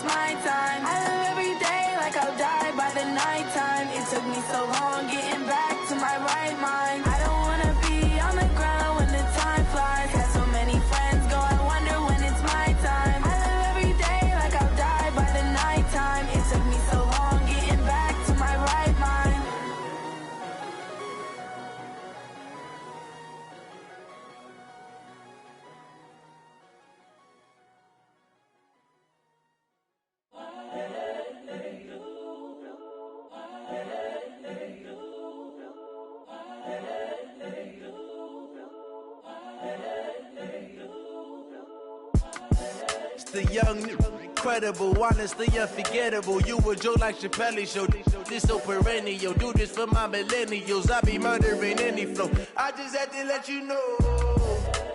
it's my time. I live every day like I'll die by the nighttime. It took me so long getting back to my right mind. I don't wanna be on the ground when the time flies. Got so many friends go, I wonder when it's my time. I live every day like I'll die by the nighttime. It took me so long getting back to my right mind. It's the young, incredible, honestly unforgettable. You a joke like Chappelle show. This so perennial. Do this for my millennials. I be murdering any flow. I just had to let you know.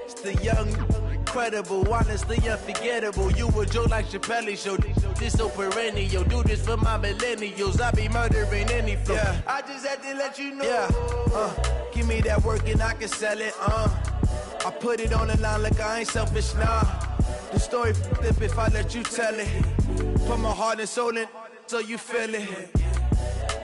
It's the young, incredible, honestly unforgettable. You a joke like Chappelle show. This so perennial. Do this for my millennials. I be murdering any flow. Yeah. I just had to let you know. Yeah. Give me that work and I can sell it. I put it on the line like I ain't selfish, nah. The story flip if I let you tell it. Put my heart and soul in so you feel it.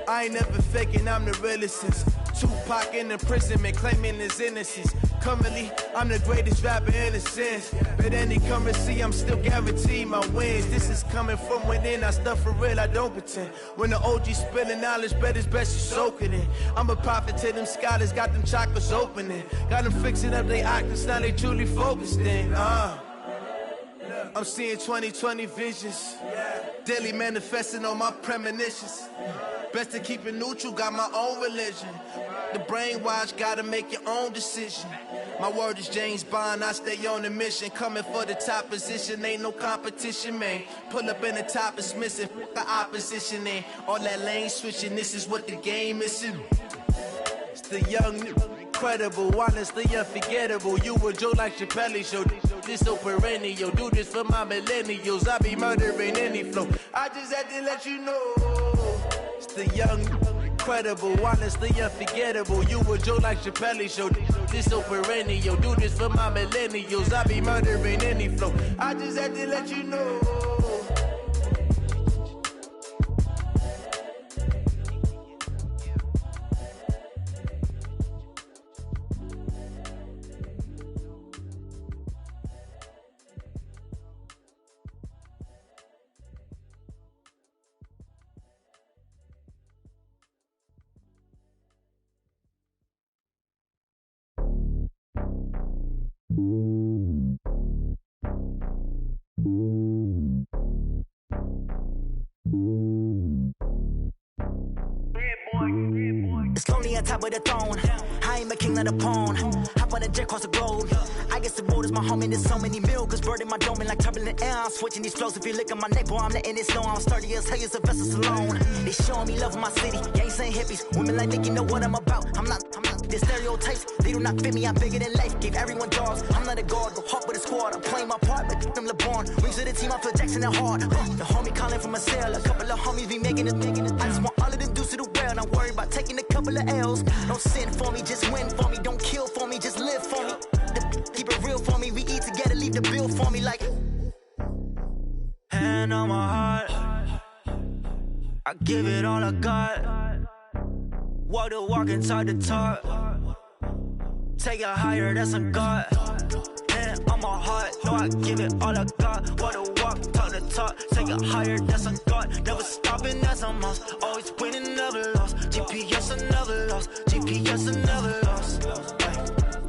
I ain't never faking, I'm the realest since Tupac in imprisonment, claiming his innocence. Currently, I'm the greatest rapper in a sense. But any currency, I'm still guaranteed my wins. This is coming from within, I stuff for real, I don't pretend. When the OG spilling knowledge, bet it's best you soak it in. I'm a prophet to them scholars, got them chakras opening. Got them fixing up their octaves, now they truly focused in. I'm seeing 2020 visions. Daily manifesting on my premonitions. Best to keep it neutral, got my own religion. The brainwash, gotta make your own decision. My word is James Bond, I stay on the mission. Coming for the top position, ain't no competition, man. Pull up in the top, it's missing, the opposition in. All that lane switching, this is what the game is. It's the young, incredible, honestly unforgettable. You a joke like Chappelle show. This so perennial. Do this for my millennials. I be murdering any flow. I just had to let you know. It's the young, incredible, honestly unforgettable. You a joke like Chappelle show. This so perennial. Do this for my millennials. I be murdering any flow. I just had to let you know. It's lonely on top of the throne. I ain't a king of the pawn. Hop on a jet across the globe. I guess the road is my home and there's so many miracles burning my dome and like turbulent air. I'm switching these flows. If you look at my neck, boy, I'm letting it slow. I'm sturdy as hell as a vessel alone. They showing me love in my city. Gangs ain't hippies. Women like Nicky know what I'm about. I'm not the stereotypes. They do not fit me. I'm bigger than life. Gave everyone jaws. I'm not a guard. Go hard with a squad. I'm playing my part, but them LeBron. Wings of the team. I feel Jackson and hard. The homie calling from a cell. A couple of homies be making it. I just want all of them dudes to the well. Not worried about taking a couple of L's. Don't sin for me, just win for me. Don't kill for me, just live for me. Keep it real for me. We eat together, leave the bill for me like. Hand on my heart, I give it all I got. Walk the walk and talk the talk. Take it higher, that's a God. Hand on my heart, no, I give it all I got. Walk the walk, talk the talk. Take it higher, that's a God. Never stopping, that's a must. Always winning, never lost. GPS, I never lost. GPS, I never lost.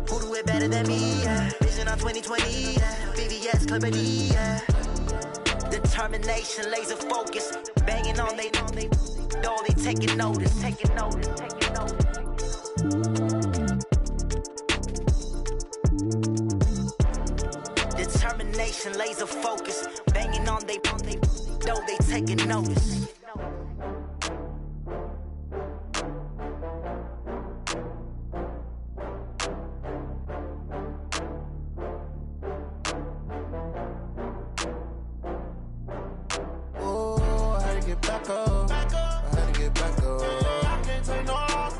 Who do it better than me? Yeah. Vision on 2020. Yeah. VVS, Clarity. Yeah. Determination, laser focus. Banging on they know they taking notice. Taking notice. Taking notice. Determination, laser focus. Banging on they know they taking notice. Back up. I had to get back up. I can't take no loss.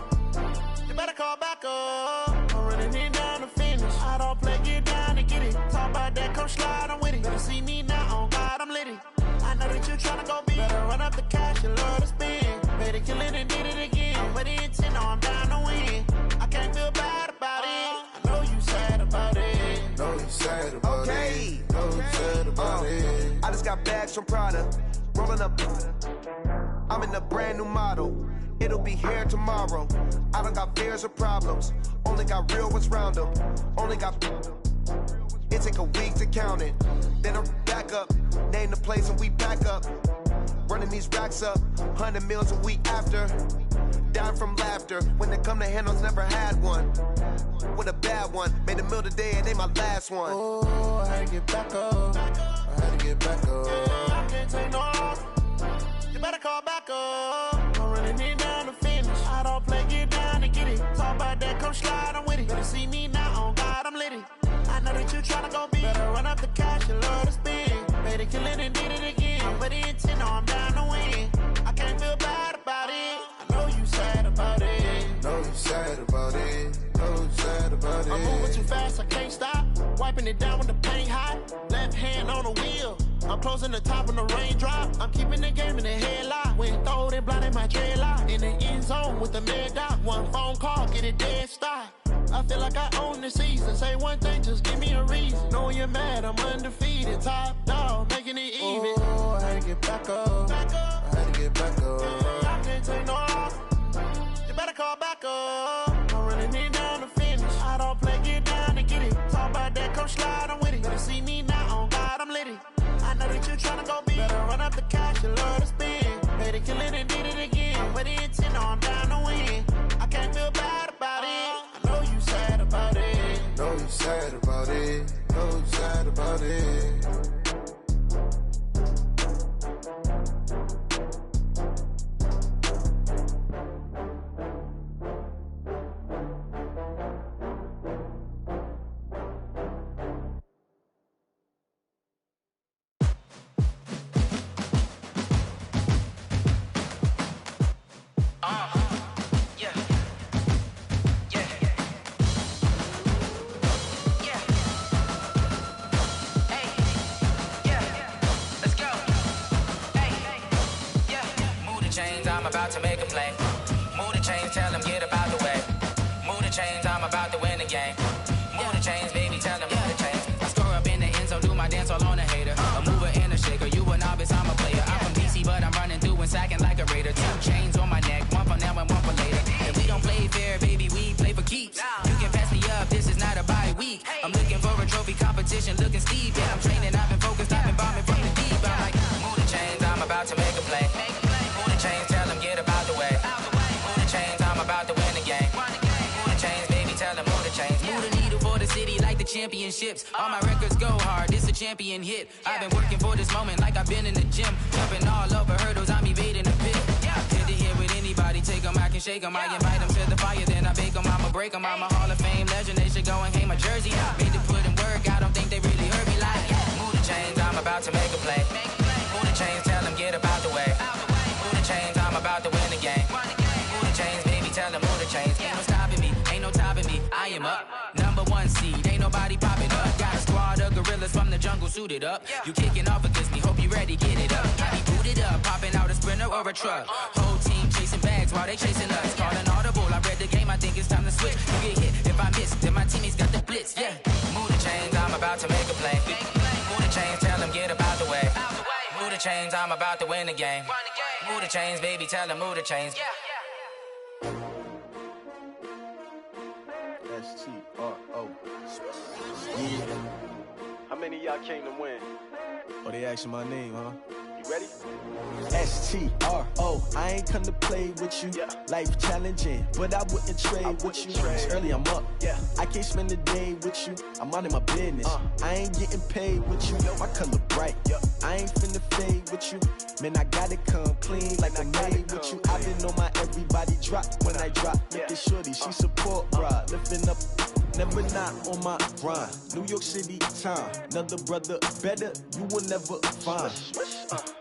You better call back up. I'm running it down to finish. I don't play, get down to get it. Talk about that, come slide, I'm with it. Better see me now, on God, I'm lit it. I know that you you tryna go be. Better run up the cash and love to spend. Better kill it and did it again. I'm with the intent, no, I'm down to win. I can't feel bad about it. I know you sad about it. Know you sad about it. Know you sad about it. I just got bags from Prada. Rolling up. I'm in a brand new model. It'll be here tomorrow. I don't got fears or problems. Only got real ones round them. Only got. It take a week to count it. Then I'm back up. Name the place and we pack up. Running these racks up. 100 meals a week after. Down from laughter. When they come to handles, never had one. With a bad one. Made a meal today and they my last one. Oh, I had to get back up. I had to get back up. I can't take no loss. You better call back up. I'm running it down to finish. I don't play, get down to get it. Talk about that, come slide, I'm with it. Better see me now, on God, I'm litty. I know that you tryna go be. Better run up the cash and love to spend. Better kill it and did it again. I'm with the intent, no, I'm down to win. I can't feel bad about it. I know you sad about it. Know you sad about it. Know you sad about it. I'm moving too fast, I can't stop. Wiping it down when the paint hot. Left hand on the wheel. I'm closing the top when the raindrop. I'm keeping the game in the headlock. When throwed and blinded my dreadlock. In the end zone with the mad dot. One phone call, get it dead stop. I feel like I own the season. Say one thing, just give me a reason. Knowing you're mad, I'm undefeated. Top dog, making it even. Oh, I had to get back up. I had to get back up. I can't take no loss. You better call back up. I'm running it down to finish. I don't play, get down to get it. Talk about that, come slide, I'm with it. Better see me now, on God, I'm litty. I know that you tryna go be. Better run up the cash and love to spend. Better kill it and did it again. I'm with the intent, no, I'm down to win. I can't feel bad about it. I know you sad about it. Know you sad about it. Know you sad about it. I'm about to make a play. Move the chains, tell them get up out the way. Move the chains, I'm about to win the game. Move the chains, baby, tell them move the chains. I score up in the end zone, do my dance all on a hater. A mover and a shaker, you a novice, I'm a player. I'm from DC, but I'm running through and sacking like a raider. 2 chains on my neck, one for now and one for later. And we don't play fair, baby, we play for keeps. You can pass me up, this is not a bye week. I'm looking for a trophy competition, looking steep. Yeah, I'm training, I've been focused, I've been bombing from the deep. I'm like, move the chains, I'm about to make a play. Move the chains, tell them get up out the way. Move the chains, I'm about to win the game. Move the chains, baby, tell them move the chains. Move the needle for the city like the championships. All my records go hard, this a champion hit. I've been working for this moment like I've been in the gym. Jumping all over hurdles, I'm evading the pit. Hit to hit with anybody, take them, I can shake them. I invite them to the fire, then I bake them, I'ma break them. I'm a Hall of Fame legend, they should go and hang my jersey. Made to put in work, I don't think they really heard me like. Move the chains, I'm about to make a play. Move the chains, tell them get up out the way. Move the chains, I'm about to win the game. Move the chains, baby, tell them move the chains. Ain't no stopping me, ain't no topping me, I am up. #1 seed, ain't nobody popping up. Got a squad of gorillas from the jungle suited up. You kicking off against me, hope you ready, get it up. I be booted up, popping out a Sprinter or a truck. Whole team chasing bags while they chasing us. Calling audible, I read the game, I think it's time to switch. You get hit, if I miss, then my teammates got the blitz, yeah. Move the chains, I'm about to make a play. Move the chains, tell them get up out the way. Move the chains, I'm about to win the game. Move the chains, baby, tell them move the chains. STRO. Yeah. How many of y'all came to win? Oh, they asking my name, huh? You ready? STRO. I ain't come to play with you. Life challenging, but I wouldn't trade with you. It's early, I'm up. I can't spend the day with you. I'm out of my business. I ain't getting paid with you. My color bright. I ain't finna fade with you. Man, I gotta come clean like I'm made with you. I've been on my everybody drop when I drop. Look at shorty, she support, bruh. Lifting up. Never not on my grind. New York City time. Another brother better, you will never find.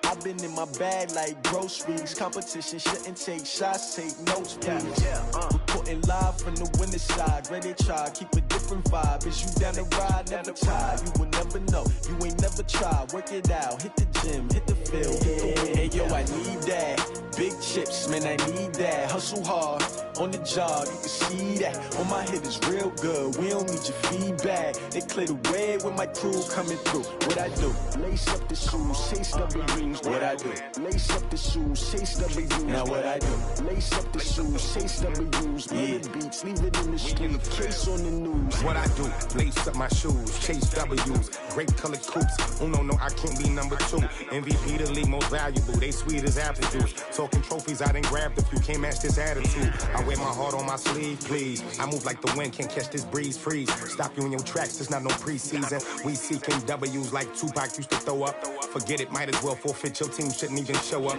I've been in my bag like groceries. Competition shouldn't take shots, take notes, please. Reporting live from the winning side. Ready to try, keep a different vibe. Is you down the ride, never try. You will never know, you ain't never tried. Work it out, hit the gym, hit the field, hit the win. Hey yo, I need that. Big chips, man, I need that. Hustle hard, on the job, you can see that. On my head is real good, we don't need your feedback. They clear the way with my crew coming through. What I do? Lace up the shoes, chase W's. What I do? Lace up the shoes, chase W's. Now what I do? Lace up the shoes, chase W's. Yeah. Beats, leave it in the street, case on the news. What I do? Lace up my shoes, chase W's. Great colored coops. Oh no, I can't be number 2. MVP the league most valuable. They sweet as apple juice. Talking trophies, I done grabbed a few. Can't match this attitude. I wear my heart on my sleeve, please. I move like the wind, can't catch this breeze, freeze. Stop you in your tracks, it's not no preseason. We seeking W's like Tupac used to throw up. Forget it, might as well forfeit. Your team shouldn't even show up.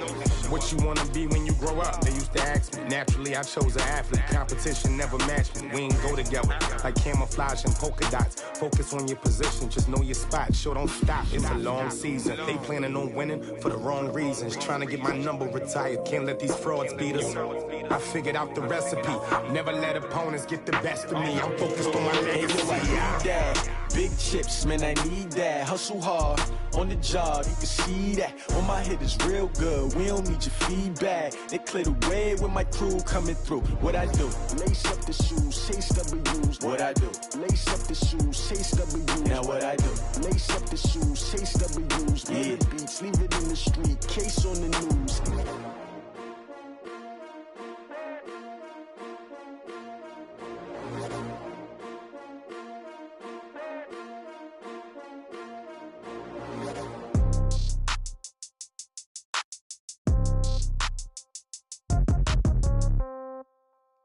What you wanna be when you grow up? They used to ask me. Naturally, I chose an athlete. Competition never matched me. We ain't go together like camouflage and polka dots. Focus on your position, just know your spot. Sure, don't stop. It's a long season. They planning on winning for the wrong reasons. Trying to get my number retired. Can't let these frauds beat us. I figured out the recipe. Never let opponents get the best of me. I'm focused on my legacy. I need that. Big chips, man, I need that. Hustle hard, on the job, you can see that. On my head is real good, we don't need your feedback. They clear the way with my crew coming through. What I do? Lace up the shoes, chase W's. What I do? Lace up the shoes, chase W's. Now what I do? Lace up the shoes, chase W's. Yeah. Beats, leave it in the street, case on the news.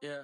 Yeah.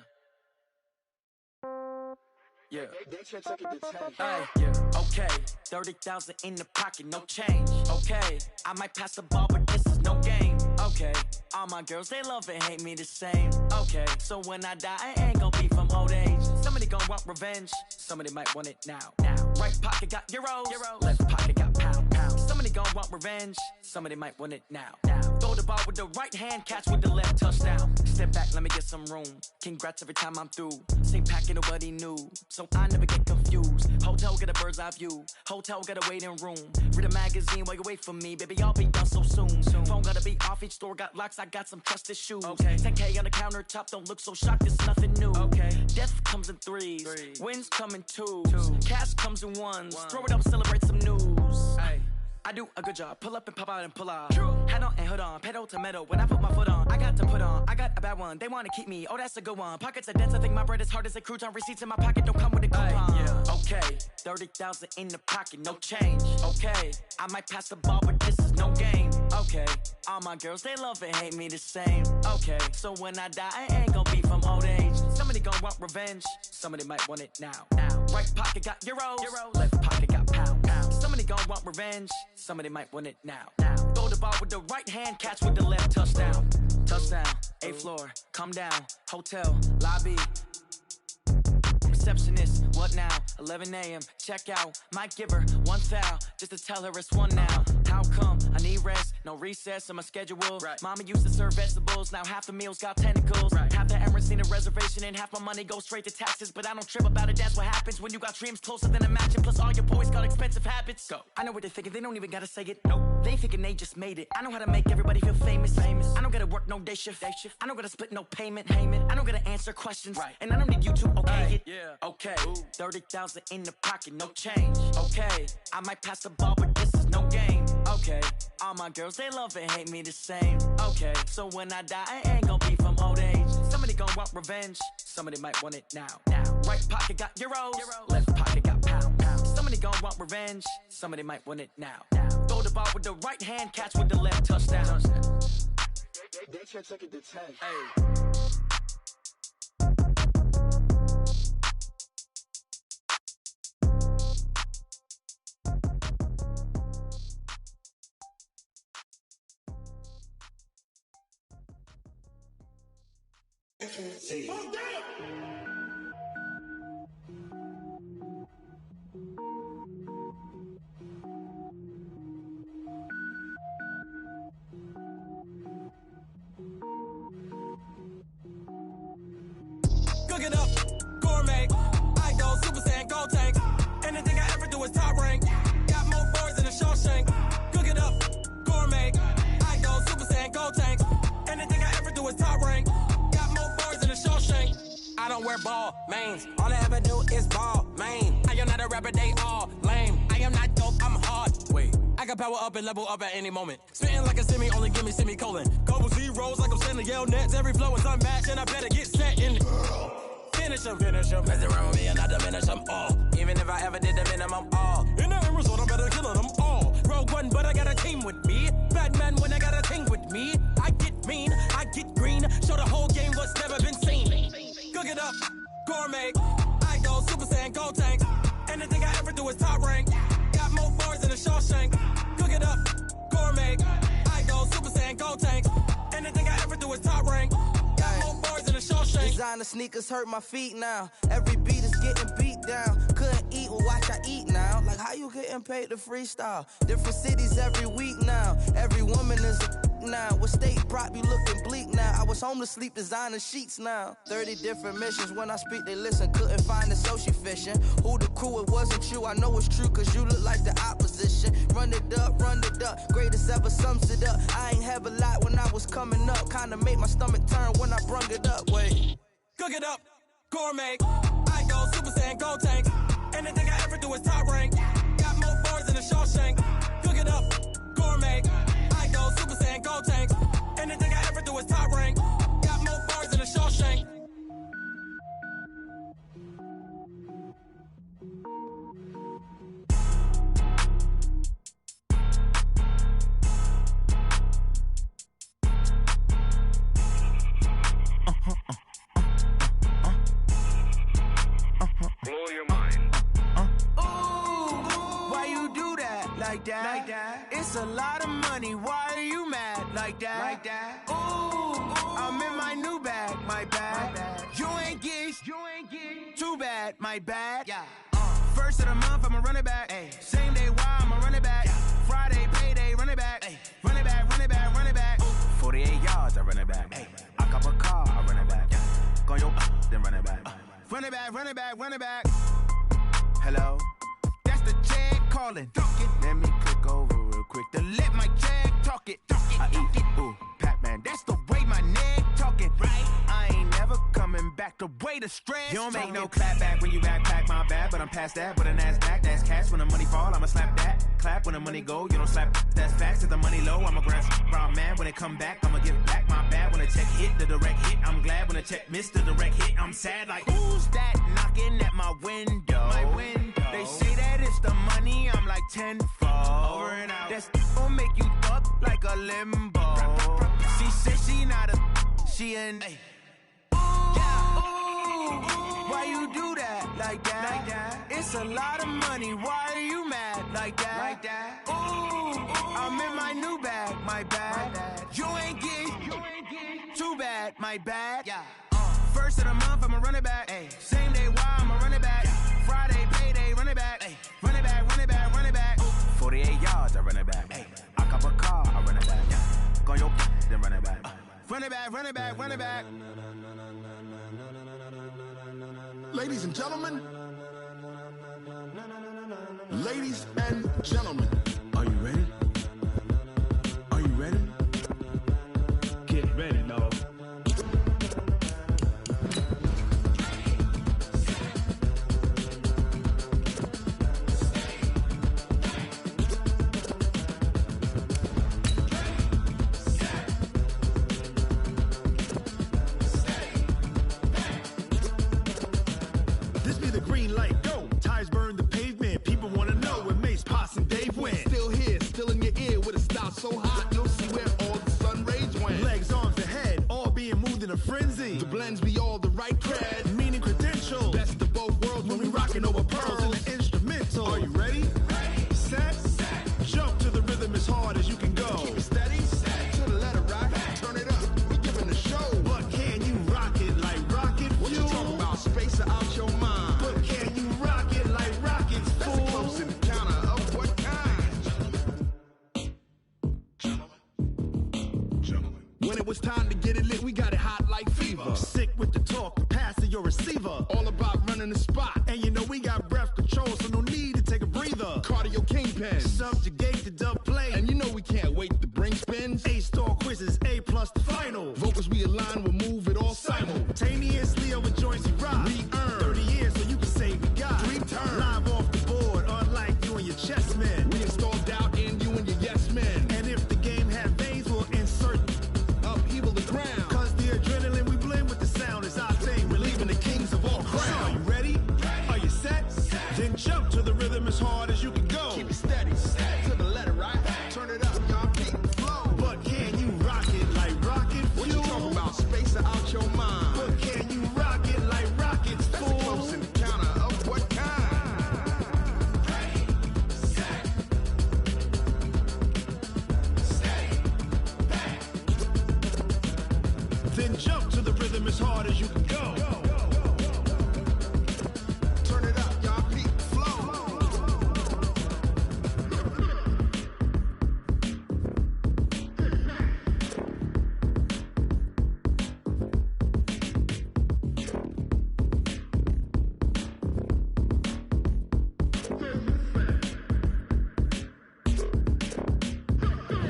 Yeah. Hey, yeah. Okay. 30,000 in the pocket, no change. Okay. I might pass the ball, but this is no game. Okay. All my girls, they love and hate me the same. Okay. So when I die, I ain't gon' be from old age. Somebody gon' want revenge. Somebody might want it now. Right pocket got euros. Left pocket got pounds. Somebody gon' want revenge. Somebody might want it now. Throw the ball with the right hand, catch with the left, touchdown. Step back, let me get some room. Congrats every time I'm through. Same packet, nobody knew, so I never get confused. Hotel get a bird's eye view. Hotel got a waiting room. Read a magazine while you wait for me, baby. I'll be done so soon. Phone gotta be off, each store got locks. I got some trusted shoes. Okay. 10K on the countertop, don't look so shocked. It's nothing new. Okay. Death comes in threes. Wins come in twos. Cash comes in ones. Throw it up, celebrate some news. Ay. I do a good job, pull up and pop out and pull out. Head on and hood on, pedal to metal. When I put my foot on, I got to put on. I got a bad one, they wanna keep me. Oh, that's a good one. Pockets are dense, I think my bread is hard as a crouton. Receipts in my pocket don't come with a coupon. Yeah. Okay, 30,000 in the pocket, no change. Okay, I might pass the ball, but this is no game. Okay, all my girls, they love and hate me the same. Okay, so when I die, I ain't gon' be from old age. Somebody gon' want revenge, somebody might want it now. Right pocket got euros. Left pocket got pounds. Somebody gon' want revenge, somebody might want it now. Throw the ball with the right hand, catch with the left, touchdown. Touchdown, 8th floor, come down, hotel, lobby. Receptionist, what now? 11 a.m., check out. Might give her one foul, just to tell her it's one now. How come? I need rest, no recess in my schedule. Right. Mama used to serve vegetables, now half the meals got tentacles. Right. Half the Emirates need a reservation and half my money goes straight to taxes. But I don't trip about it, that's what happens when you got dreams closer than a mansion. Plus all your boys got expensive habits. Go. I know what they're thinking, they don't even gotta say it. Nope. They thinking they just made it. I know how to make everybody feel famous. I don't gotta work no day shift. I don't gotta split no payment. I don't gotta answer questions. Right. And I don't need you to okay it. Yeah. Okay, 30,000 in the pocket, no change. Okay, I might pass the ball, but this is no game. Okay, all my girls, they love and hate me the same. Okay, so when I die, I ain't gon' be from old age. Somebody gon' want revenge, somebody might want it now. Right pocket got euros. Left pocket got pounds. Somebody gon' want revenge, somebody might want it now. Throw the ball with the right hand, catch with the left, touchdown. They can't take it to 10. Hey. Hey. Cook it up, gourmet. I go Super Saiyan, gold tank. Anything I ever do is top rank. Got more boys than a Shawshank. Cook it up, gourmet. wear ball mains. All I ever do is ball, man. I am not a rapper, they all lame. I am not dope, I'm hard. Wait, I can power up and level up at any moment. Spitting like a semi, only give me semicolon. Couple zeros like I'm sending yell nets. Every flow is unmatched, and I better get set in. Finish them. Mess around with me and I diminish them all. Even if I ever did the minimum, all. In the end result, I'm better killing them all. Rogue One, but I got a team with me. Batman when I got a thing with me. I get mean, I get green. Show the whole game what's never been seen. Cook it up, gourmet. I go Super Saiyan, gold tanks. Anything I ever do is top rank. Got more bars than a Shawshank. Cook it up, gourmet. I go Super Saiyan, gold tanks. Anything I ever do is top rank. Got more bars than a Shawshank. Designer sneakers hurt my feet now. Every beat is getting beat down. Couldn't eat, well watch I eat now. Like how you getting paid to freestyle? Different cities every week now. Every woman is a now. With state prop, you looking bleak now. I was home to sleep designer sheets now. 30 different missions. When I speak, they listen. Couldn't find it, so she fishing. Who the crew? It wasn't you. I know it's true, cause you look like the opposition. Run it up. Greatest ever sums it up. I ain't have a lot when I was coming up. Kinda made my stomach turn when I brung it up. Wait. Cook it up, gourmet. I go Super Saiyan, gold tanks. Anything I ever do is top rank. Got more bars than a Shawshank. Cook it up, gourmet. I go Super Saiyan, gold tanks. Anything I ever do is top rank. Got more bars than a Shawshank. Blow your mind. Why you do that? Like that? It's a lot of money. Why are you mad? Like that? Ooh, I'm in my new bag. My bad. You ain't get too bad. My bad. Yeah. First of the month, I'ma run it back. Ay. Same day, why I'ma run it back. Friday, payday, run it back. Ay. Run it back. 48 yards, I run it back. Ay. I cop a car, I run it back. Go your then run it back. Run it back. Hello? That's the check calling. Let me click over real quick to let my check talk it. I eat it, ooh, Pac-Man. That's the way my neck talking. Right? I ain't never coming back the way the stress. You don't make no clap back when you backpack, my bad. But I'm past that with a NASDAQ. That's cash when the money fall, I'ma slap that. Clap when the money go, you don't slap. That's facts. If the money low, I'ma grab brown man. When it come back, I'ma give back my bad. When the check hit, the direct hit, I'm glad. When the check missed the direct hit, I'm sad. Like, who's that knocking at my window? They say that it's the money, I'm like tenfold. Over and out. That's gon' make you up like a limbo. She said she not a, she an. Why you do that? Like that? It's a lot of money. Why are you mad? Like that? Ooh, I'm in my new bag. My bad. You ain't get too bad. My bad. Yeah. First of the month, I'ma run it back. Ay. Same day, why I'ma run it back. Friday, payday, run it back. Ay. Run it back. 48 yards, I run it back. Ay. I cop a car, I run it back. Go your then run it back. Run it back. Ladies and gentlemen, are you ready? Get ready, dog. This be the green light, go. Tires burn the pavement. People wanna know where Mace, Posse, and Dave went. Still here, still in your ear with a style so hot, you'll see where all the sun rays went. Legs, arms, and head, all being moved in a frenzy. The blends be all the right cred, meaning credentials. Best of both worlds when we rockin' over pearls in the instrumental. Are you ready? Set. Jump to the rhythm as hard as you can go. Keep it steady, to the letter rock. Turn it up, we giving the show. But can you rock it like rocket fuel? What you talking about? Space or out your mind? But can you rock it like rockets, fool? That's a close encounter of what kind? Gentlemen. When it was time to get it lit, we got it hot like fever. Sick with the talk, the pass to your receiver. All about running the spot. And you know we got breath control, so no need to take a breather. Cardio kingpin, subjugate the dub play. And you know we can't wait to bring spins. A-star quizzes, A+ the final. Vocals we align, we'll move it all simultaneously over joints we rock. as you can go. Turn it up, y'all peep flow.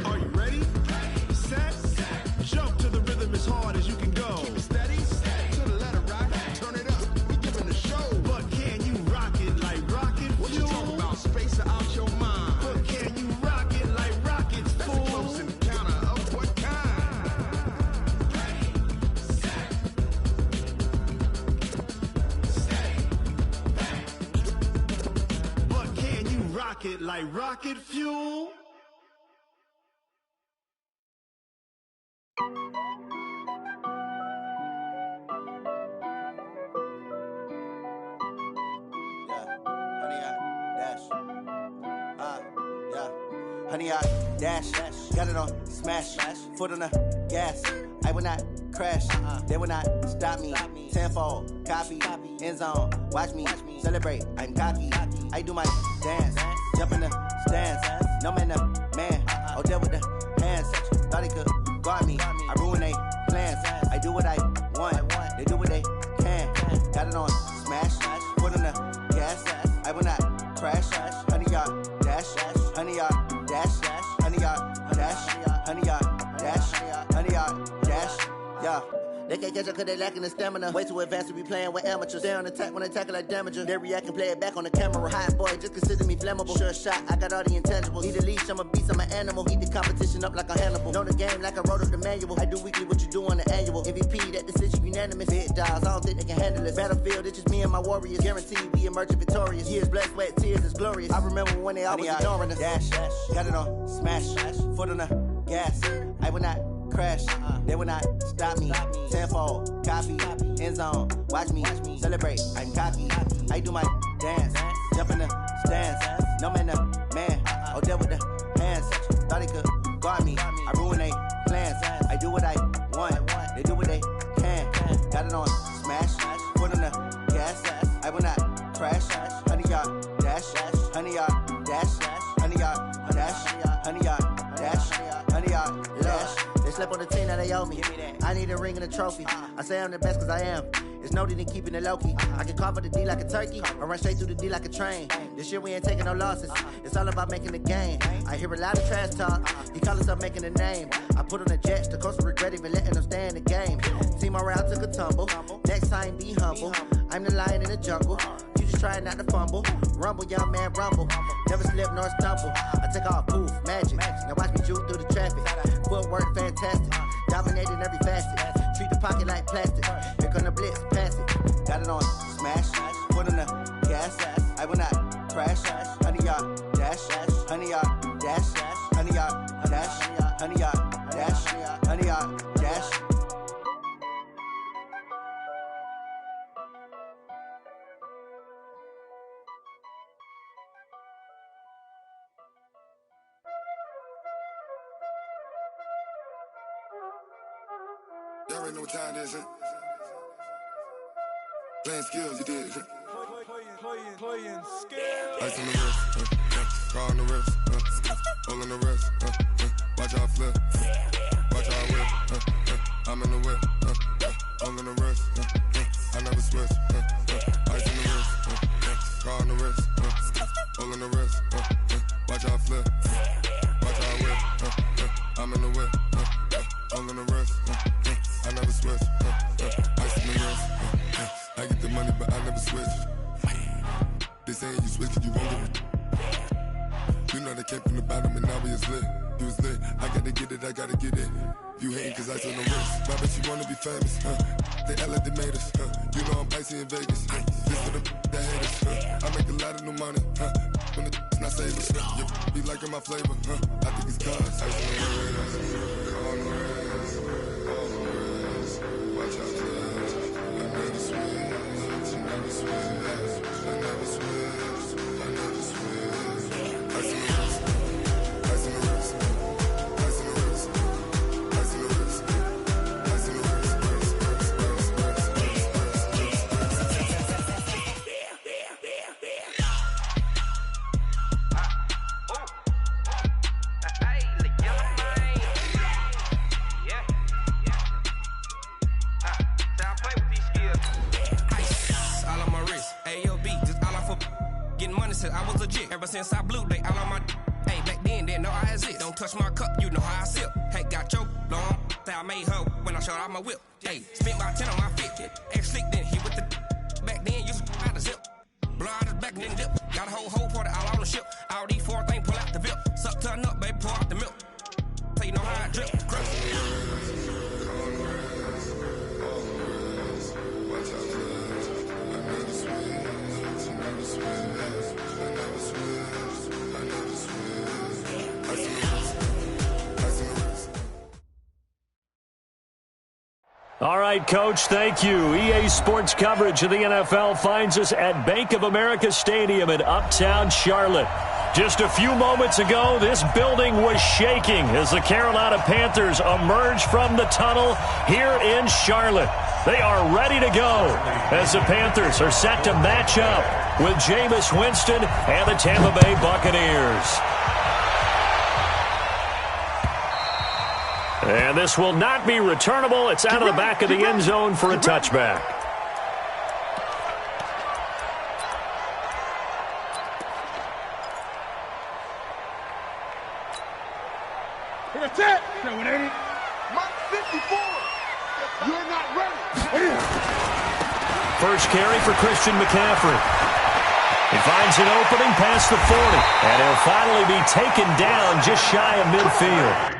Are you ready? Set. Jump to the rhythm as hard as you can go. Keep it steady. To the letter rock. Turn it up. We giving the show. But can you rock it like rocket fuel? What you talking about? Space out your mind. But can you rock it like rockets, fool? That's a close encounter of what kind? Ready, set, stay back. But can you rock it like rocket fuel? Honey, I dash, got it on smash, foot on the gas. I will not crash, they will not stop me. Tenfold, copy, end zone, watch me celebrate. I'm cocky, I do my dance, jump in the stands. No man, the man, oh, deal with the hands. Thought he could guard me, I ruin they plans. I do what I want, they do what they can. Got it on smash, foot on the gas. I will not crash, honey, y'all dash, honey, y'all dash, honey, y'all dash, honey, y'all dash, honey, y'all dash, yeah. They can't catch up cause they lacking the stamina. Way too advanced to be playing with amateurs. Stay on attack when they tackle like damager. They react and play it back on the camera. Hot boy, just consider me flammable. Sure shot, I got all the intangibles. Need a leash, I'm a beast, I'm an animal. Heat the competition up like a Hannibal. Know the game like I wrote up the manual. I do weekly what you do on the annual. MVP, that decision unanimous. Big dogs, I don't think they can handle it. Battlefield, it's just me and my warriors. Guaranteed we emerging victorious. Years, blood, sweat, tears, it's glorious. I remember when they always ignoring us. Dash, got it on smash, foot on the gas. I will not crash, they will not stop me. Tenfold, copy, end zone, watch me celebrate. I'm cocky, I do my dance, jump in the stands. No man, the man, oh, deal with the hands. Thought he could guard me, I ruin they plans. I do what I want, they do what they can. Got it on smash, foot on the gas. I will not crash, honey, y'all dash, honey, y'all dash, honey, y'all dash, honey, y'all dash, honey, y'all dash. They slept on the team, now they owe me. I need a ring and a trophy. I say I'm the best cause I am. It's no need in keeping it low key. I can carve for the D like a turkey, or run straight through the D like a train. This year we ain't taking no losses. It's all about making the game. I hear a lot of trash talk. He call himself making a name. I put on the jets, the coach regret even letting them stay in the game. Team around took a tumble. Next time be humble. I'm the lion in the jungle. You just trying not to fumble. Rumble, young man, rumble. Never slip nor stumble. I take off, poof, magic. Now watch me juke through the traffic. Footwork fantastic. Dominating every facet. Treat the pocket like plastic. Here come the blitz, pass it. Got it on smash, foot on the gas. I will not crash. Honey, y'all dash, honey, y'all dash, honey, y'all dash, honey, y'all dash, honey, y'all dash. Y'all already know what time it is, huh? Playing skills, you did. Playing skills. Ice on the wrist, car on the wrist, hole in the wrist, watch out flip, watch out whip, I'm in the whip, hole in the wrist, I never switch, ice on the wrist, car on the wrist, hole in the wrist, watch out flip, watch out whip, I'm in the whip, hole in the wrist, I never switch, ice on the wrist, I get the money but I never switch. They saying you switch, you won't get it. You know they came from the bottom and now we is lit. You was lit, I gotta get it, I gotta get it. You hating cause I on the wrist. My bitch, you wanna be famous, They act like they made us, You know I'm icy in Vegas, This for the that hate us, I make a lot of new money, When the not savers, You be liking my flavor, I think it's cause ice on the wrist, on the wrist, on the wrist. Watch out, please. I never switch, I never switch. I never switch, I never switch. Ice in the wrist, ice in the wrist, ice in the wrist, ice in the wrist, ice in the wrist, Ever since I blew, they all on my hey, back then, didn't know I exist. Don't touch my cup, you know how I sip. Hey, got your long, that I made her when I showed out my whip. Hey, spent about 10 on my fit. Ex-slick, then hit with the back then, used to out the zip. Blow out his back, then dip. Got a whole party all on the ship. All these 4 things, pull out the VIP. Suck to a nut, baby, pour out the milk. So you know how I drip. All right, Coach, thank you. EA Sports coverage of the NFL finds us at Bank of America Stadium in Uptown Charlotte. Just a few moments ago, this building was shaking as the Carolina Panthers emerge from the tunnel here in Charlotte. They are ready to go as the Panthers are set to match up with Jameis Winston and the Tampa Bay Buccaneers. And this will not be returnable. It's out of the back of the end zone for a touchback. That's it. No, it ain't. Mark 54. You're not ready. First carry for Christian McCaffrey. He finds an opening past the 40. And he'll finally be taken down just shy of midfield.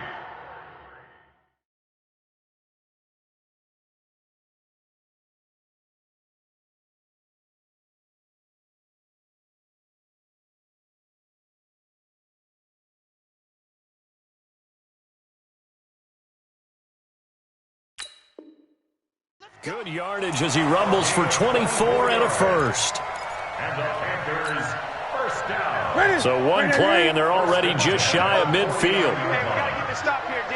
Good yardage as he rumbles for 24 and a first. And the Panthers first down. So one play, and they're already just shy of midfield. Stop here, D.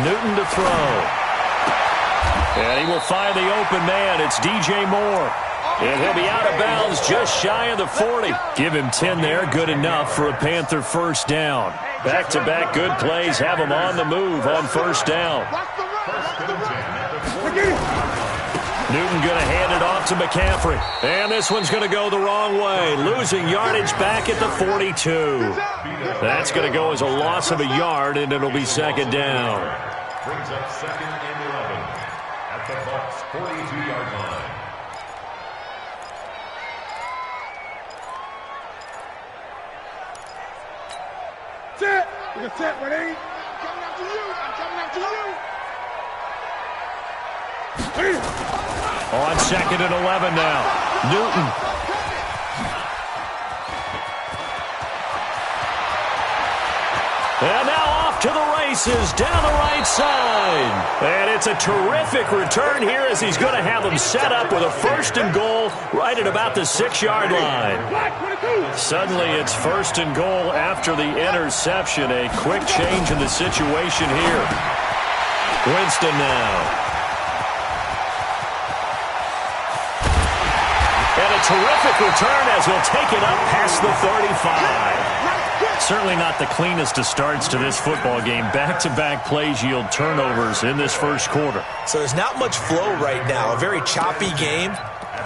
Newton to throw. And he will find the open man. It's DJ Moore. And he'll be out of bounds just shy of the 40. Give him 10 there. Good enough for a Panther first down. Back-to-back good plays have him on the move on first down. Newton going to hand it off to McCaffrey. And this one's going to go the wrong way. Losing yardage back at the 42. That's going to go as a loss of a yard, and it'll be second down. Brings up second and 11 at the Bucs' 42-yard line. Set. You're set, ready? I'm coming after you. I'm coming after you. On second and 11 now. Newton. And now off to the races down the right side. And it's a terrific return here as he's going to have them set up with a first and goal right at about the 6-yard line. Suddenly it's first and goal after the interception. A quick change in the situation here. Winston now. And a terrific return as he'll take it up past the 35. Certainly not the cleanest of starts to this football game. Back-to-back plays yield turnovers in this first quarter. So there's not much flow right now. A very choppy game.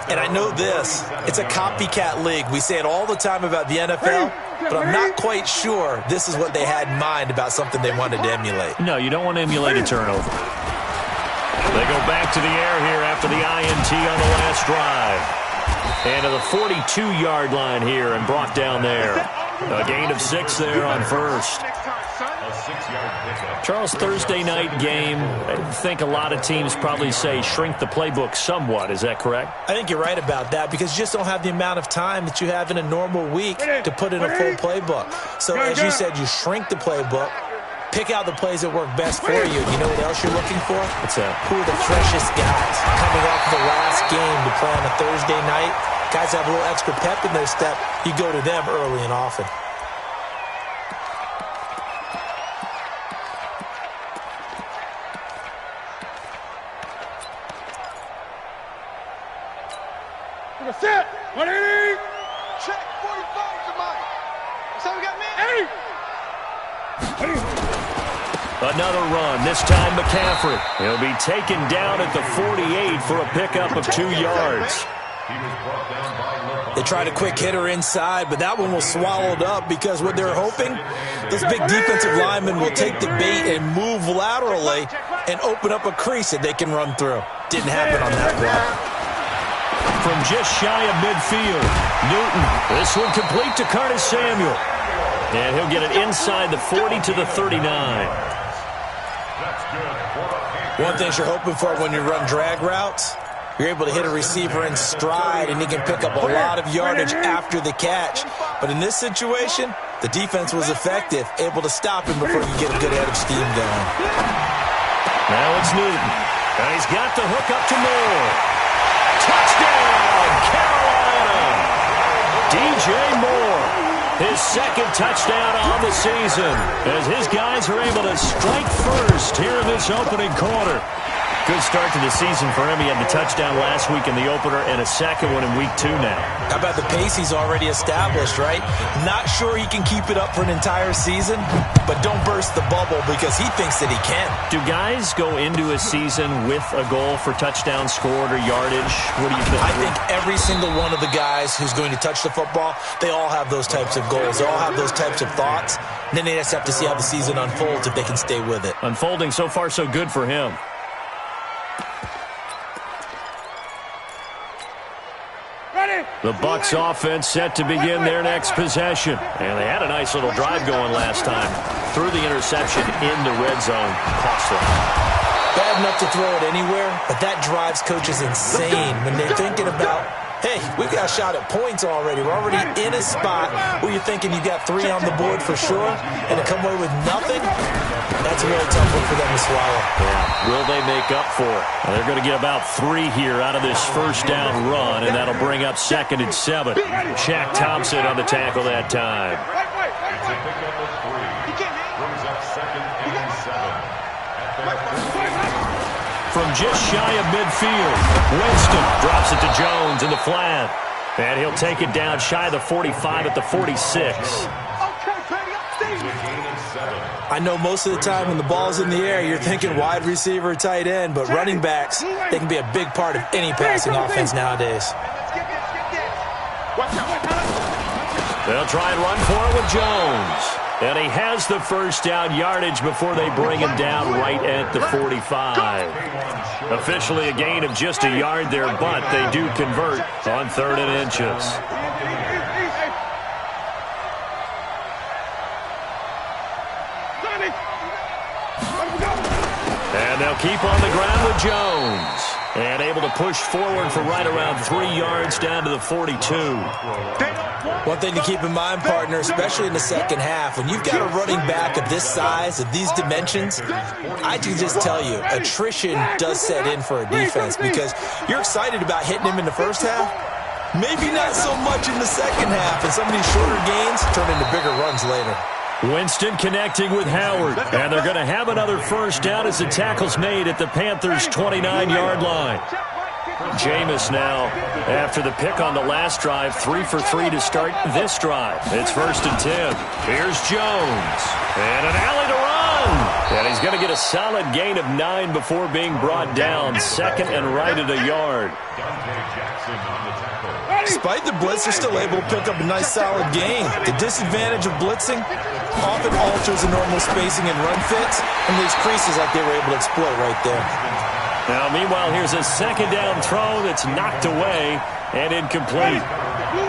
And I know this. It's a copycat league. We say it all the time about the NFL, but I'm not quite sure this is what they had in mind about something they wanted to emulate. No, you don't want to emulate a turnover. They go back to the air here after the INT on the last drive. And to the 42-yard line here and brought down there. A gain of 6 there on first. Charles, Thursday night game, I think a lot of teams probably say shrink the playbook somewhat. Is that correct? I think you're right about that because you just don't have the amount of time that you have in a normal week to put in a full playbook. So as you said, you shrink the playbook, pick out the plays that work best for you. You know what else you're looking for? What's that? Who are the freshest guys coming off the last game to play on a Thursday night? Guys have a little extra pep in their step. You go to them early and often. Set. 180. Check 45 to Mike. So we got me. 80. Another run, this time McCaffrey. He'll be taken down at the 48 for a pickup of 2 yards. They tried a quick hitter inside, but that one was swallowed up because what they're hoping, those big defensive linemen will take the bait and move laterally and open up a crease that they can run through. Didn't happen on that play. From just shy of midfield, Newton. This one complete to Curtis Samuel. And he'll get it inside the 40 to the 39. One thing you're hoping for when you run drag routes, you're able to hit a receiver in stride, and he can pick up a lot of yardage after the catch. But in this situation, the defense was effective, able to stop him before you get a good head of steam going. Now it's Newton. And he's got the hook up to Moore. Touchdown, Carolina! DJ Moore, his second touchdown on the season, as his guys are able to strike first here in this opening quarter. Good start to the season for him. He had the touchdown last week in the opener and a second one in week 2 now. How about the pace he's already established, right? Not sure he can keep it up for an entire season, but don't burst the bubble because he thinks that he can. Do guys go into a season with a goal for touchdown scored or yardage? What do you think? I think every single one of the guys who's going to touch the football, they all have those types of goals. They all have those types of thoughts. And then they just have to see how the season unfolds if they can stay with it. Unfolding so far so good for him. The Bucs offense set to begin their next possession. And they had a nice little drive going last time. Threw the interception in the red zone. Costly. Bad enough to throw it anywhere, but that drives coaches insane when they're thinking about, hey, we've got a shot at points already. We're already in a spot where you're thinking you got 3 on the board for sure, and to come away with nothing, that's a really tough one for them to swallow. Yeah. Will they make up for it? Well, they're going to get about 3 here out of this first down run, and that'll bring up 2nd and 7. Shaq Thompson on the tackle that time. From just shy of midfield, Winston drops it to Jones in the flat. And he'll take it down shy of the 45 at the 46. I know most of the time when the ball's in the air, you're thinking wide receiver, tight end, but running backs, they can be a big part of any passing offense nowadays. They'll try and run for it with Jones. And he has the first down yardage before they bring him down right at the 45. Officially a gain of just a yard there, but they do convert on 3rd and inches. And they'll keep on the ground with Jones. And able to push forward for right around 3 yards down to the 42. One thing to keep in mind, partner, especially in the second half, when you've got a running back of this size, of these dimensions, I can just tell you, attrition does set in for a defense because you're excited about hitting him in the first half. Maybe not so much in the second half, and some of these shorter gains turn into bigger runs later. Winston connecting with Howard, and they're going to have another first down as the tackle's made at the Panthers' 29-yard line. Jameis now, after the pick on the last drive, 3 for 3 to start this drive. It's 1st and 10. Here's Jones, and an alley to run. And he's going to get a solid gain of 9 before being brought down, 2nd and right at a yard. Despite the blitz, they're still able to pick up a nice solid gain. The disadvantage of blitzing often alters the normal spacing and run fits, and leaves creases like they were able to exploit right there. Now, meanwhile, here's a 2nd down throw that's knocked away and incomplete.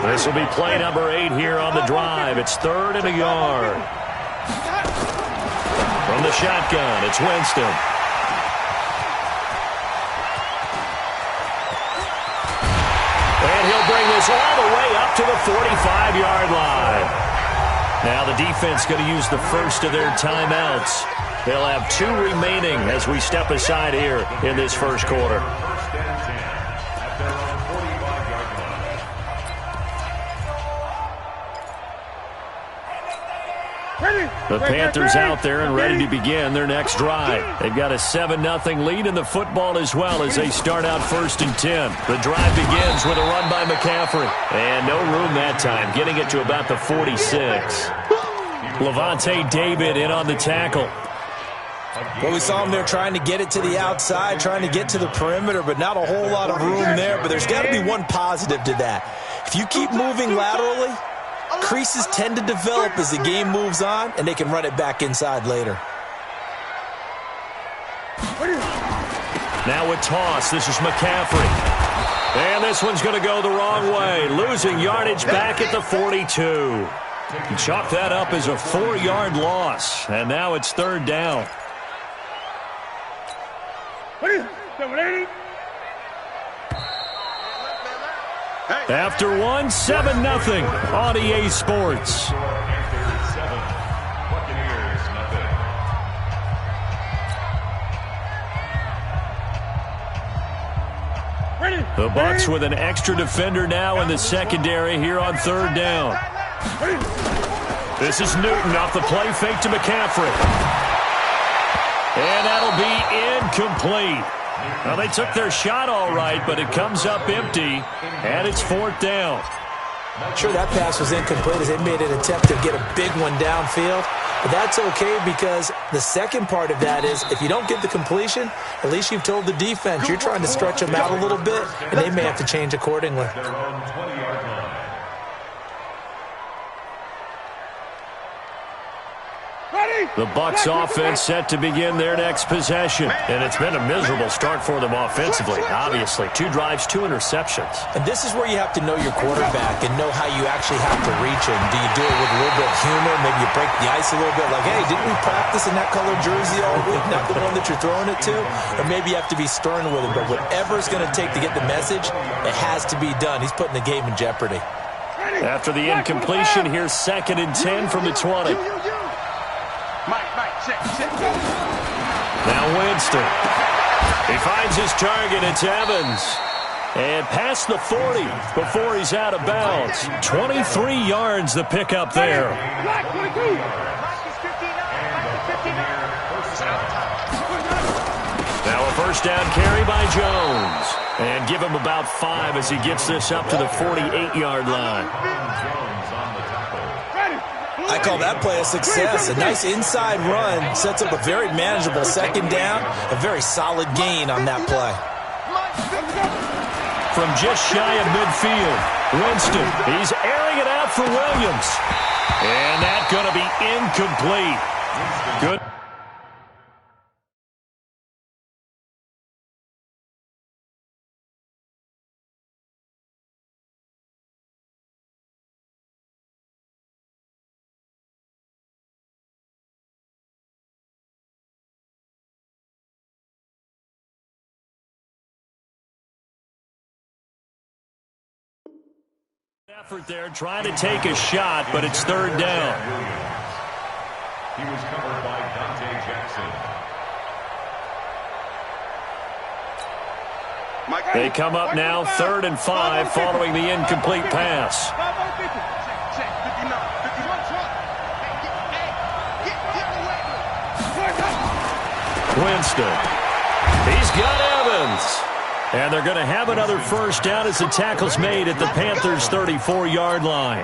This will be play number 8 here on the drive. It's 3rd and a yard. From the shotgun, it's Winston. And he'll bring this all the way up to the 45-yard line. Now the defense going to use the first of their timeouts. They'll have 2 remaining as we step aside here in this first quarter. The Panthers out there and ready to begin their next drive. They've got a 7-0 lead in the football as well as they start out 1st and 10. The drive begins with a run by McCaffrey. And no room that time, getting it to about the 46. Levante David in on the tackle. Well, we saw him there trying to get it to the outside, trying to get to the perimeter, but not a whole lot of room there. But there's got to be one positive to that. If you keep moving laterally, creases tend to develop as the game moves on, and they can run it back inside later. Now a toss. This is McCaffrey. And this one's going to go the wrong way. Losing yardage back at the 42. Chalk that up as a 4-yard loss. And now it's third down. After one, 7-0 on EA Sports. The Bucs with an extra defender now in the secondary here on third down. This is Newton off the play fake to McCaffrey. And that'll be incomplete. Well, they took their shot all right, but it comes up empty, and it's fourth down. Sure, that pass was incomplete as they made an attempt to get a big one downfield. But that's okay because the second part of that is if you don't get the completion, at least you've told the defense you're trying to stretch them out a little bit, and they may have to change accordingly. The Bucs offense set to begin their next possession. And it's been a miserable start for them offensively, obviously. 2 drives, 2 interceptions. And this is where you have to know your quarterback and know how you actually have to reach him. Do you do it with a little bit of humor? Maybe you break the ice a little bit like, hey, didn't we practice in that colored jersey all week? Not the one that you're throwing it to? Or maybe you have to be stern with him. But whatever it's going to take to get the message, it has to be done. He's putting the game in jeopardy. After the incompletion, here's 2nd and 10 from the 20. Now Winston. He finds his target. It's Evans. And past the 40 before he's out of bounds. 23 yards the pickup there. Now a first down carry by Jones. And give him about 5 as he gets this up to the 48-yard line. I call that play a success. A nice inside run sets up a very manageable second down, a very solid gain on that play. From just shy of midfield, Winston, he's airing it out for Williams. And that's going to be incomplete. Good. Effort there, trying to take a shot, but it's third down. He was covered by Dante Jackson. They come up now, 3rd and 5, following the incomplete pass. Winston. He's got Evans. And they're going to have another first down as the tackle's made at the Panthers' 34-yard line.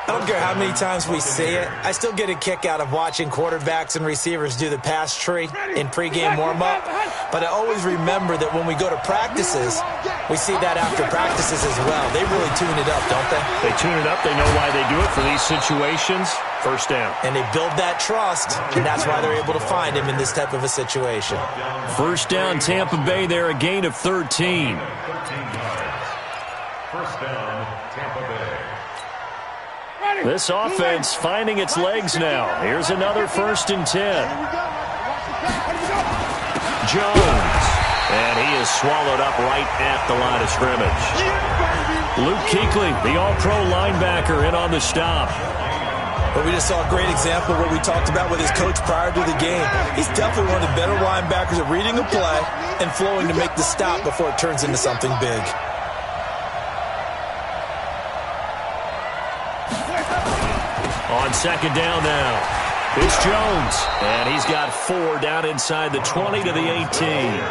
I don't care how many times we see it. I still get a kick out of watching quarterbacks and receivers do the pass tree in pregame warm-up. But I always remember that when we go to practices, we see that after practices as well. They really tune it up, don't they? They tune it up. They know why they do it for these situations. First down. And they build that trust, and that's why they're able to find him in this type of a situation. First down, Tampa Bay there, a gain of 13. First down, Tampa Bay. This offense finding its legs now. Here's another 1st and 10. Jones. And he is swallowed up right at the line of scrimmage. Luke Kuechly, the all-pro linebacker, in on the stop. But we just saw a great example of what we talked about with his coach prior to the game. He's definitely one of the better linebackers at reading a play and flowing to make the stop before it turns into something big. On second down now, it's Jones. And he's got 4 down inside the 20 to the 18.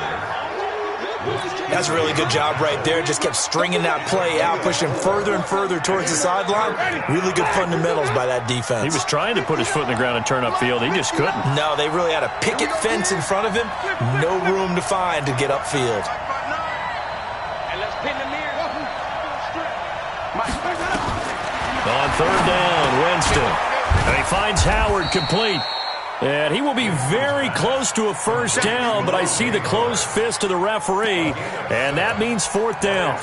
That's a really good job right there. Just kept stringing that play out, pushing further and further towards the sideline. Really good fundamentals by that defense. He was trying to put his foot in the ground and turn upfield. He just couldn't. No, they really had a picket fence in front of him. No room to find to get upfield. On third down, Winston. And he finds Howard complete. And he will be very close to a first down, but I see the closed fist of the referee, and that means fourth down.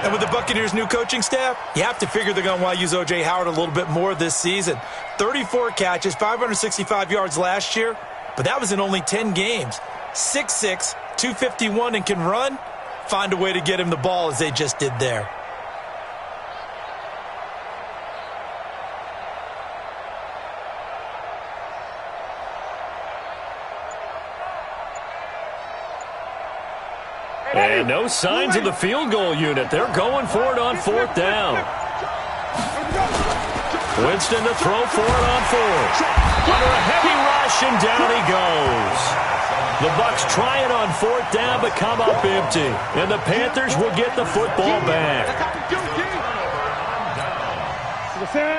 And with the Buccaneers' new coaching staff, you have to figure they're going to want to use O.J. Howard a little bit more this season. 34 catches, 565 yards last year, but that was in only 10 games. 6'6", 251, and can run. Find a way to get him the ball as they just did there. And no signs of the field goal unit. They're going for it on fourth down. Winston to throw for it on fourth. Under a heavy rush, and down he goes. The Bucs try it on fourth down, but come up empty. And the Panthers will get the football back.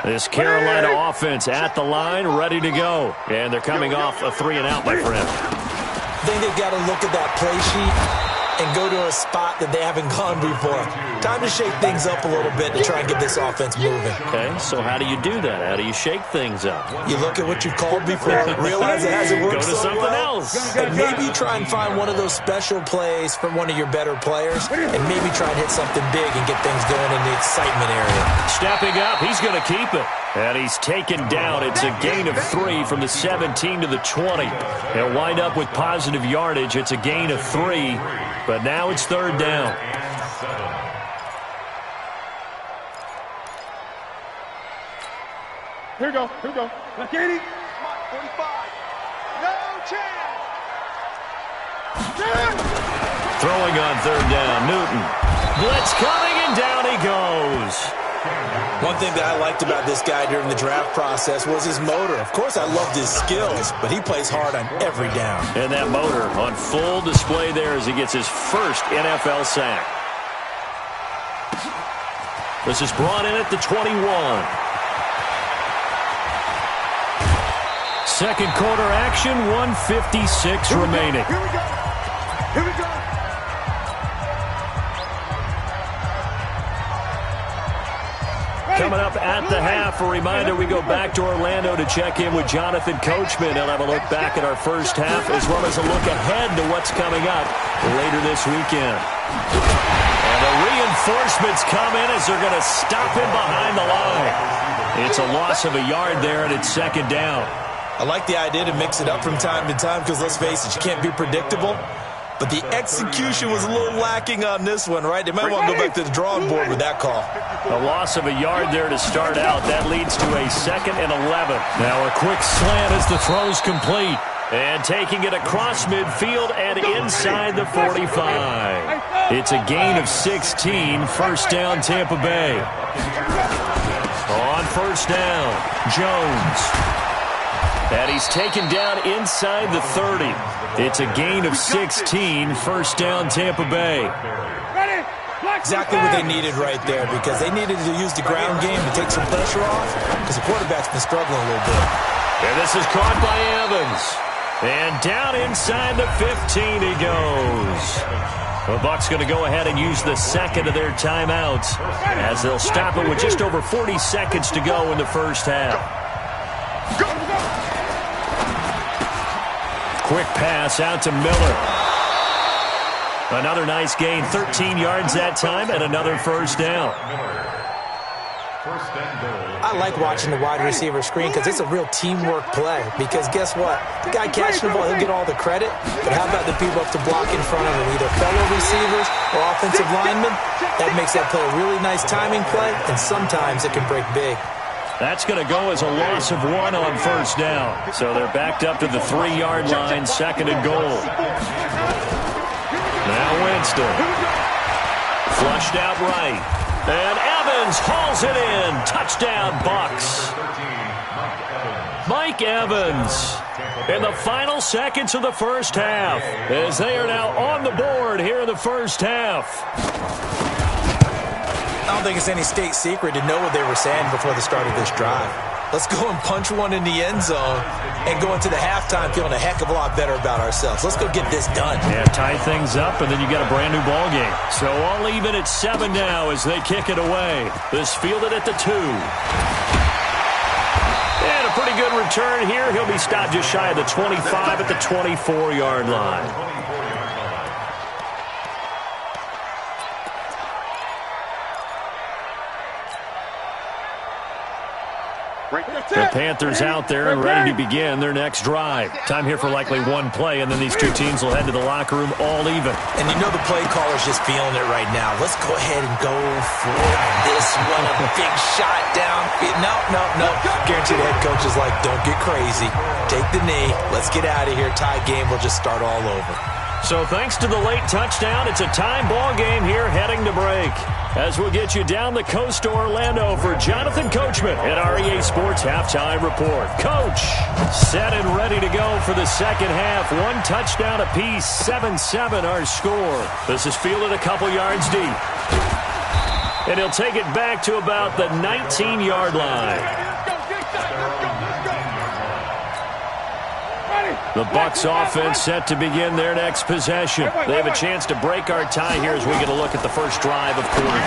This Carolina offense at the line, ready to go. And they're coming off a 3-and-out, my friend. I think they've got to look at that play sheet and go to a spot that they haven't gone before. Time to shake things up a little bit to try and get this offense moving. Okay, so how do you do that? How do you shake things up? You look at what you've called before, realize it hasn't worked so something well, else. And maybe try and find one of those special plays from one of your better players, and maybe try and hit something big and get things going in the excitement area. Stepping up, he's going to keep it. And he's taken down. It's a gain of 3 from the 17 to the 20. They'll wind up with positive yardage. It's a gain of 3, but now it's third down. Here we go. Look, 80. 45. No chance. Throwing on third down, Newton. Blitz coming, and down he goes. One thing that I liked about this guy during the draft process was his motor. Of course, I loved his skills, but he plays hard on every down. And that motor on full display there as he gets his first NFL sack. This is brought in at the 21. Second quarter action, 1:56 remaining. Here we go. Coming up at the half, a reminder, we go back to Orlando to check in with Jonathan Coachman. He'll have a look back at our first half as well as a look ahead to what's coming up later this weekend. And the reinforcements come in as they're going to stop him behind the line. It's a loss of a yard there, and it's second down. I like the idea to mix it up from time to time because, let's face it, you can't be predictable. But the execution was a little lacking on this one, right? They might want to go back to the drawing board with that call. A loss of a yard there to start out. That leads to a 2nd and 11. Now a quick slant as the throw's complete. And taking it across midfield and inside the 45. It's a gain of 16. First down, Tampa Bay. On first down, Jones. And he's taken down inside the 30. It's a gain of 16. First down, Tampa Bay. Exactly what they needed right there because they needed to use the ground game to take some pressure off because the quarterback's been struggling a little bit. And this is caught by Evans. And down inside the 15 he goes. The Bucs going to go ahead and use the second of their timeouts as they'll stop it with just over 40 seconds to go in the first half. Quick pass out to Miller. Another nice gain, 13 yards that time, and another first down. I like watching the wide receiver screen because it's a real teamwork play. Because guess what? The guy catching the ball, he'll get all the credit. But how about the people up to block in front of him, either fellow receivers or offensive linemen? That makes that play a really nice timing play, and sometimes it can break big. That's going to go as a loss of 1 on first down. So they're backed up to the 3-yard line, 2nd and goal. Now Winston. Flushed out right. And Evans hauls it in. Touchdown, Bucs. Mike Mike Evans in the final seconds of the first half, as they are now on the board here in the first half. I don't think it's any state secret to know what they were saying before the start of this drive. Let's go and punch one in the end zone and go into the halftime feeling a heck of a lot better about ourselves. Let's go get this done. Yeah, tie things up, and then you got a brand new ball game. So all even at 7 now as they kick it away. This fielded at the 2. And a pretty good return here. He'll be stopped just shy of the 25 at the 24-yard line. The Panthers out there and ready to begin their next drive. Time here for likely one play, and then these two teams will head to the locker room all even. And you know the play caller's just feeling it right now. Let's go ahead and go for this one. A big shot downfield. No. Guarantee the head coach is like, don't get crazy. Take the knee. Let's get out of here. Tie game. We'll just start all over. So thanks to the late touchdown, it's a time ball game here heading to break. As we'll get you down the coast to Orlando for Jonathan Coachman at our EA Sports Halftime Report. Coach, set and ready to go for the second half. One touchdown apiece, 7-7 our score. This is fielded a couple yards deep. And he'll take it back to about the 19-yard line. The Bucs offense set to begin their next possession. They have a chance to break our tie here as we get a look at the first drive of quarter 3.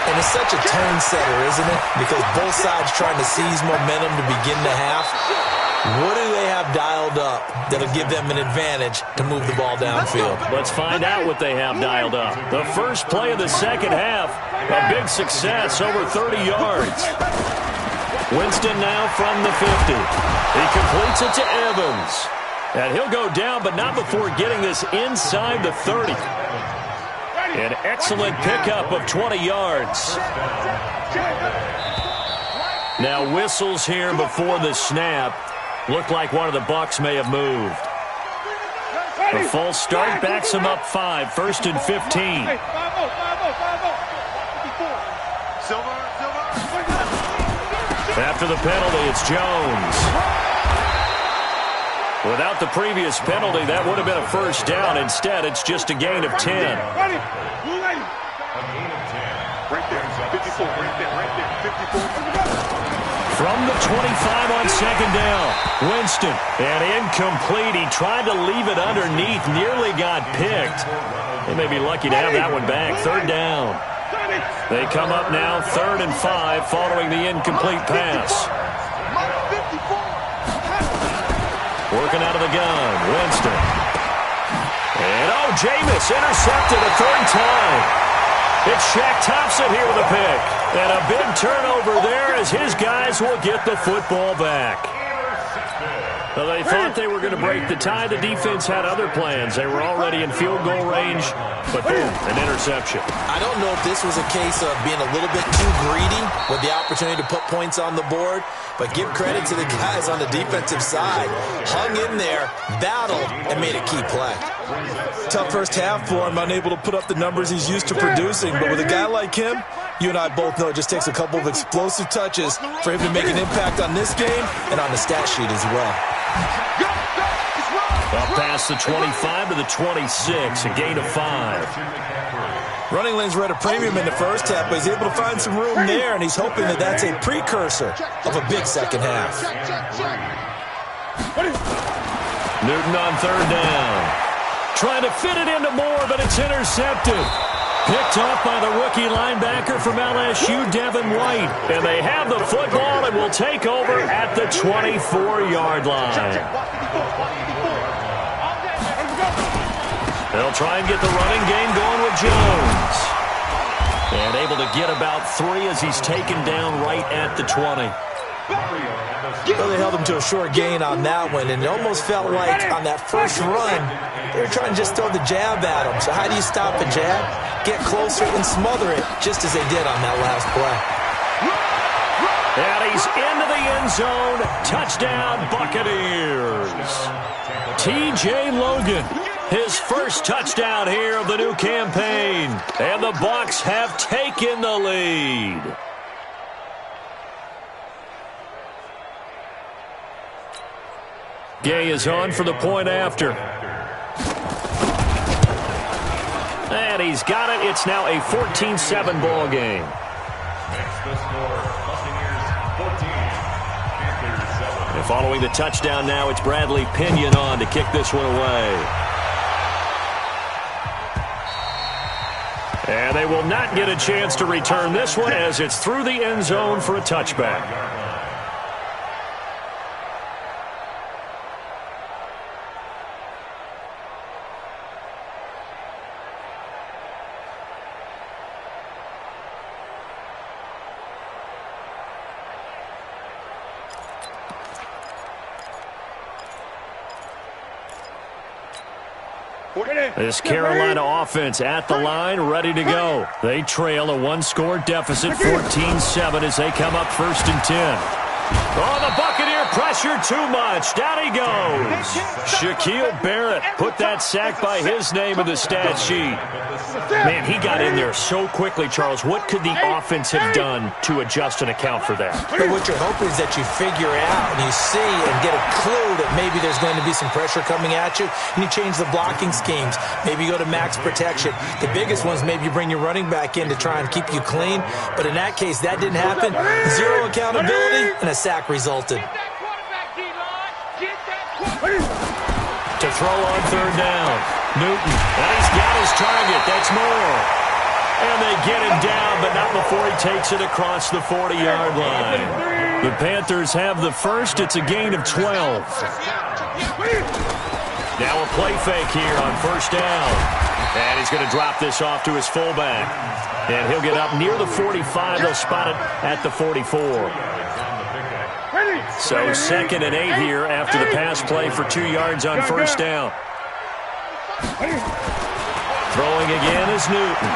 And it's such a tone setter, isn't it? Because both sides trying to seize momentum to begin the half. What do they have dialed up that'll give them an advantage to move the ball downfield? Let's find out what they have dialed up. The first play of the second half, a big success, over 30 yards. Winston now from the 50. He completes it to Evans. And he'll go down, but not before getting this inside the 30. An excellent pickup of 20 yards. Now whistles here before the snap. Looked like one of the Bucs may have moved. The false start backs him up 5, 1st and 15. After the penalty, it's Jones. Without the previous penalty, that would have been a first down. Instead, it's just a gain of 10. From the 25 on second down, Winston. And incomplete. He tried to leave it underneath, nearly got picked. They may be lucky to have that one back. 3rd down. They come up now 3rd and 5 following the incomplete pass. Working out of the gun, Winston. And Jameis intercepted a 3rd time. It's Shaq Thompson here with a pick. And a big turnover there as his guys will get the football back. Well, they thought they were going to break the tie. The defense had other plans. They were already in field goal range, but boom, an interception. I don't know if this was a case of being a little bit too greedy with the opportunity to put points on the board, but give credit to the guys on the defensive side. Hung in there, battled, and made a key play. Tough first half for him, unable to put up the numbers he's used to producing, but with a guy like him, you and I both know it just takes a couple of explosive touches for him to make an impact on this game and on the stat sheet as well. Up past the 25 to the 26, a gain of 5. Running lanes were at a premium in the first half, but he's able to find some room there, and he's hoping that that's a precursor of a big second half. Newton on 3rd down. Trying to fit it into Moore, but it's intercepted. Picked off by the rookie linebacker from LSU, Devin White. And they have the football and will take over at the 24-yard line. They'll try and get the running game going with Jones. And able to get about 3 as he's taken down right at the 20. Well, they held him to a short gain on that one, and it almost felt like on that first run, they were trying to just throw the jab at him. So how do you stop a jab? Get closer and smother it, just as they did on that last play. And he's into the end zone. Touchdown, Buccaneers. T.J. Logan, his first touchdown here of the new campaign. And the Bucs have taken the lead. Gay is on for the point after. And he's got it. It's now a 14-7 ball game. And following the touchdown now, it's Bradley Pinion on to kick this one away. And they will not get a chance to return this one as it's through the end zone for a touchback. This Carolina offense at the line, ready to go. They trail a one-score deficit, 14-7, as they come up 1st and 10. Oh, the Buccaneer pressure too much. Down he goes. Shaquille Barrett put that sack by his name in the stat sheet. Man, he got in there so quickly, Charles. What could the offense have done to adjust and account for that? But what you're hoping is that you figure out and you see and get a clue that maybe there's going to be some pressure coming at you, and you change the blocking schemes. Maybe you go to max protection. The biggest ones, maybe you bring your running back in to try and keep you clean. But in that case, that didn't happen. Zero accountability, and a sack resulted. To throw on 3rd down. Newton, and he's got his target. That's more. And they get him down, but not before he takes it across the 40-yard line. The Panthers have the first. It's a gain of 12. Now a play fake here on 1st down. And he's going to drop this off to his fullback. And he'll get up near the 45. They'll spot it at the 44. So 2nd and 8 here after the pass play for 2 yards on 1st down. Throwing again is Newton.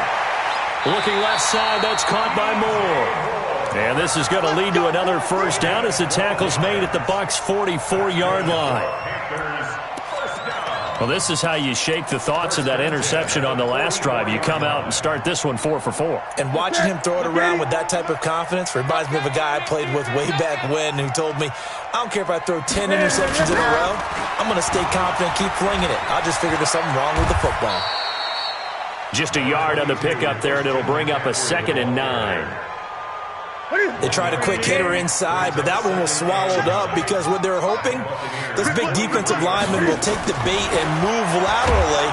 Looking left side, that's caught by Moore. And this is going to lead to another 1st down as the tackle's made at the Bucs' 44-yard line. Well, this is how you shake the thoughts of that interception on the last drive. You come out and start this one 4 for 4. And watching him throw it around with that type of confidence reminds me of a guy I played with way back when who told me, I don't care if I throw 10 interceptions in a row, I'm going to stay confident, keep flinging it. I'll just figure there's something wrong with the football. Just a yard on the pickup there, and it'll bring up a 2nd and 9. They tried a quick hitter inside, but that one was swallowed up because what they're hoping, those big defensive linemen will take the bait and move laterally.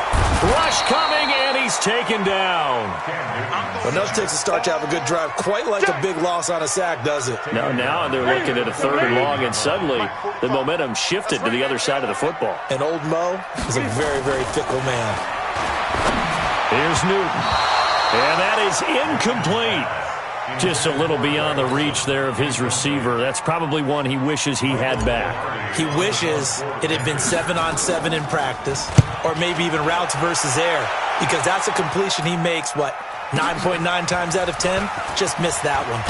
Rush coming, and he's taken down. Enough takes to start to have a good drive, quite like a big loss on a sack, does it? No, now they're looking at a 3rd and long, and suddenly the momentum shifted to the other side of the football. And old Mo is a very, very fickle man. Here's Newton, and that is incomplete. Just a little beyond the reach there of his receiver. That's probably one he wishes he had back. He wishes it had been 7-on-7 in practice, or maybe even routes versus air, because that's a completion he makes, 9.9 times out of 10? Just missed that one.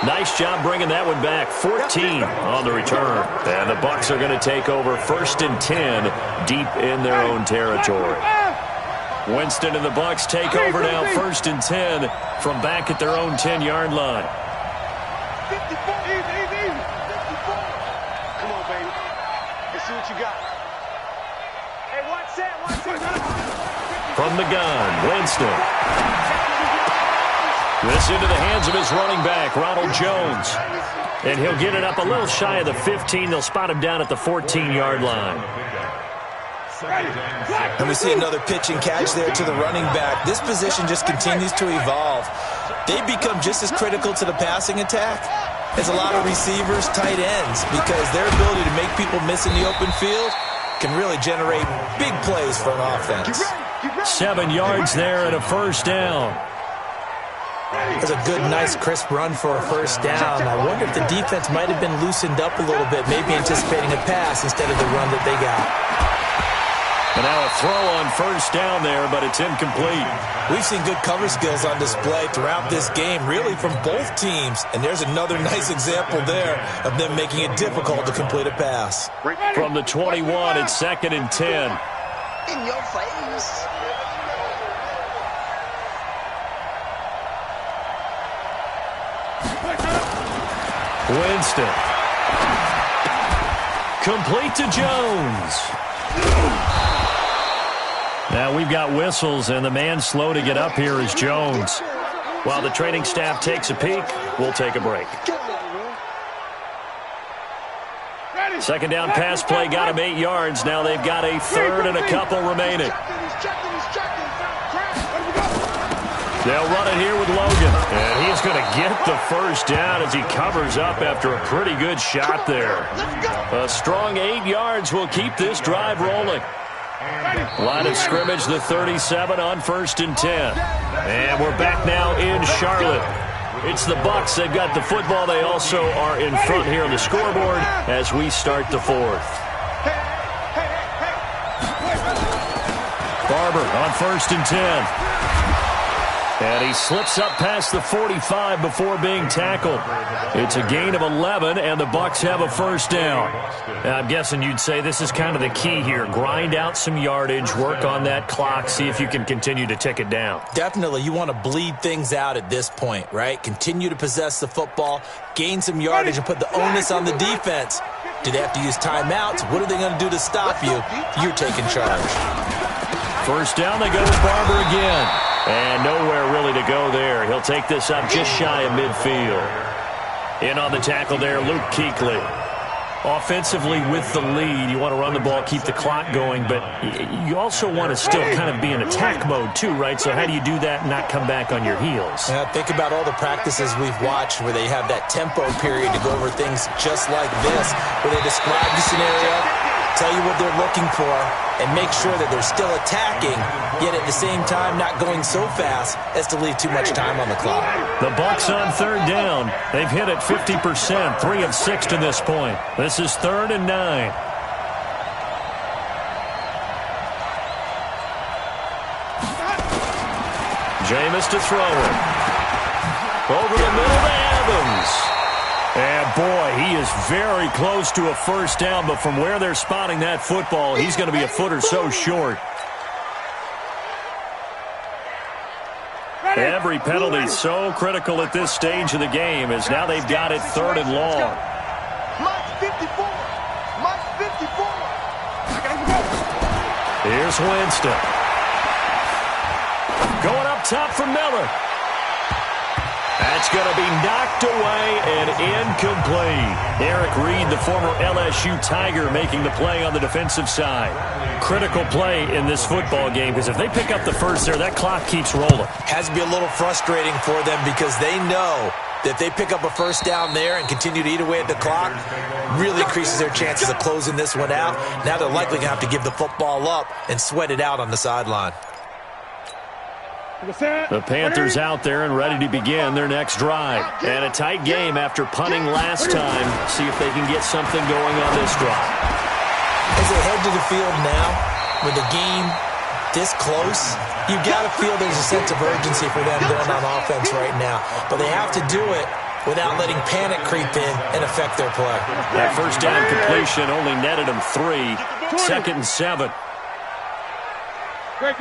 Nice job bringing that one back. 14 on the return. And the Bucs are going to take over 1st and 10 deep in their own territory. Winston and the Bucs take over now 1st and 10 from back at their own 10-yard line. 54, easy. 54. Come on, baby. Let's see what you got. Hey, watch that. From the gun, Winston. This into the hands of his running back, Ronald Jones. And he'll get it up a little shy of the 15. They'll spot him down at the 14-yard line. And we see another pitch and catch there to the running back. This position just continues to evolve. They become just as critical to the passing attack as a lot of receivers, tight ends, because their ability to make people miss in the open field can really generate big plays for an offense. 7 yards there and a 1st down. It was a good, nice, crisp run for a 1st down. I wonder if the defense might have been loosened up a little bit, maybe anticipating a pass instead of the run that they got. And now a throw on 1st down there, but it's incomplete. We've seen good cover skills on display throughout this game, really from both teams. And there's another nice example there of them making it difficult to complete a pass. From the 21, it's 2nd and 10. In your face. Winston. Complete to Jones. Now we've got whistles, and the man slow to get up here is Jones. While the training staff takes a peek, we'll take a break. Second down pass play got him 8 yards. Now they've got a third and a couple remaining. They'll run it here with Logan. And he's going to get the first down as he covers up after a pretty good shot there. A strong 8 yards will keep this drive rolling. Line of scrimmage, the 37 on 1st and 10. And we're back now in Charlotte. It's the Bucs. They've got the football. They also are in front here on the scoreboard as we start the 4th. Barber on 1st and 10. And he slips up past the 45 before being tackled. It's a gain of 11, and the Bucs have a first down. Now, I'm guessing you'd say this is kind of the key here. Grind out some yardage, work on that clock, see if you can continue to tick it down. Definitely. You want to bleed things out at this point, right? Continue to possess the football, gain some yardage, and put the onus on the defense. Do they have to use timeouts? What are they going to do to stop you? You're taking charge. First down, they go with Barber again. And nowhere really to go there. He'll take this up just shy of midfield. In on the tackle there, Luke Kuechly. Offensively with the lead, you want to run the ball, keep the clock going, but you also want to still kind of be in attack mode too, right? So how do you do that and not come back on your heels? Think about all the practices we've watched where they have that tempo period to go over things just like this, where they describe the scenario, tell you what they're looking for, and make sure that they're still attacking, yet at the same time not going so fast as to leave too much time on the clock. The Bucs on third down. They've hit it 50%, 3 of 6 to this point. This is 3rd and 9. Jameis to throw it. Over the middle to Evans. And, boy, he is very close to a first down, but from where they're spotting that football, he's going to be a foot or so short. Every penalty so critical at this stage of the game as now they've got it 3rd and long. Mike 54. Mike 54. Here's Winston. Going up top for Miller. That's going to be knocked away and incomplete. Eric Reed, the former LSU Tiger, making the play on the defensive side. Critical play in this football game because if they pick up the first there, that clock keeps rolling. Has to be a little frustrating for them because they know that if they pick up a first down there and continue to eat away at the clock, really increases their chances of closing this one out. Now they're likely going to have to give the football up and sweat it out on the sideline. The Panthers out there and ready to begin their next drive. And a tight game after punting last time. See if they can get something going on this drive. As they head to the field now, with the game this close, you've got to feel there's a sense of urgency for them going on offense right now. But they have to do it without letting panic creep in and affect their play. That first down completion only netted them 3. 2nd and 7. Great.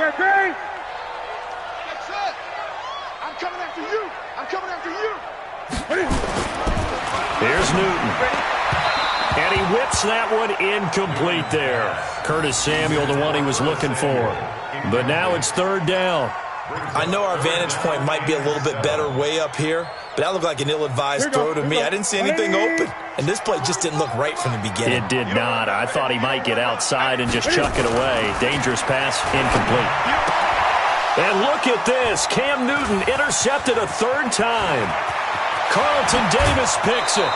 I'm coming after you. I'm coming after you. Here's Newton. And he whips that one incomplete there. Curtis Samuel, the one he was looking for. But now it's 3rd down. I know our vantage point might be a little bit better way up here, but that looked like an ill-advised throw to me. I didn't see anything open. And this play just didn't look right from the beginning. It did not. I thought he might get outside and just chuck it away. Dangerous pass, incomplete. And look at this. Cam Newton intercepted a 3rd time. Carlton Davis picks it.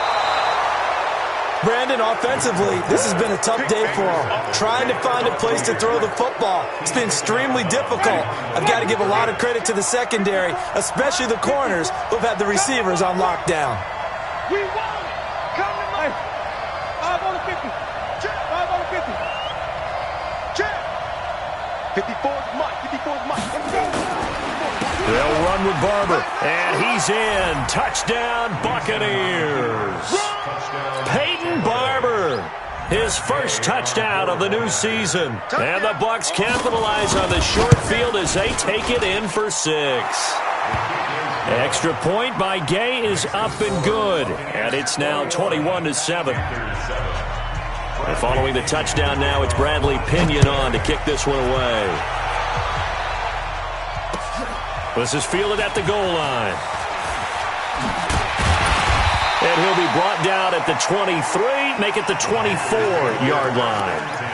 Brandon, offensively, this has been a tough day for him. Trying to find a place to throw the football. It's been extremely difficult. I've got to give a lot of credit to the secondary, especially the corners who've had the receivers on lockdown. We won. Come to me. 5 on the 50. Check. 5 on the 50. Check. 54's Mike. 54's Mike. They'll run with Barber. And he's in. Touchdown, Buccaneers. Peyton Barber, his first touchdown of the new season. And the Bucs capitalize on the short field as they take it in for 6. Extra point by Gay is up and good. And it's now 21-7. And following the touchdown now, it's Bradley Pinion on to kick this one away. This is fielded at the goal line. And he'll be brought down at the 23, make it the 24-yard line.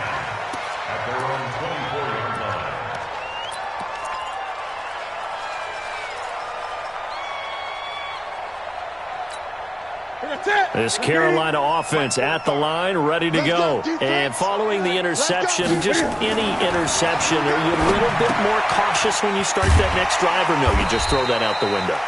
This Carolina offense at the line, ready to go. And following the interception, just any interception, are you a little bit more cautious when you start that next drive, or no, you just throw that out the window?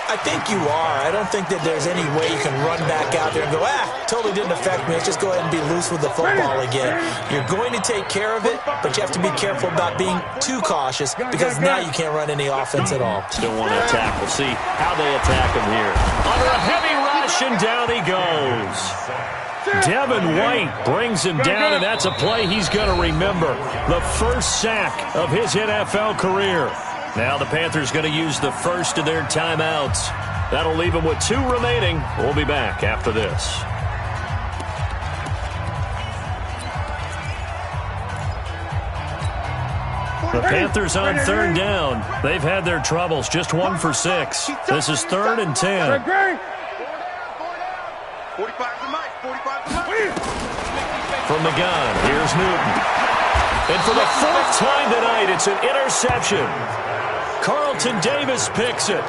I think you are. I don't think that there's any way you can run back out there and go, totally didn't affect me. Let's just go ahead and be loose with the football again. You're going to take care of it, but you have to be careful about being too cautious because now you can't run any offense at all. Still want to attack. We'll see how they attack him here. Under a heavy rush, and down he goes. Devin White brings him down, and that's a play he's going to remember. The first sack of his NFL career. Now the Panthers going to use the first of their timeouts. That'll leave them with 2 remaining. We'll be back after this. The Panthers on 3rd down. They've had their troubles. Just 1 for 6. This is 3rd and 10. 45 to Mike. From the gun, here's Newton. And for the 4th time tonight, it's an interception. Carlton Davis picks it.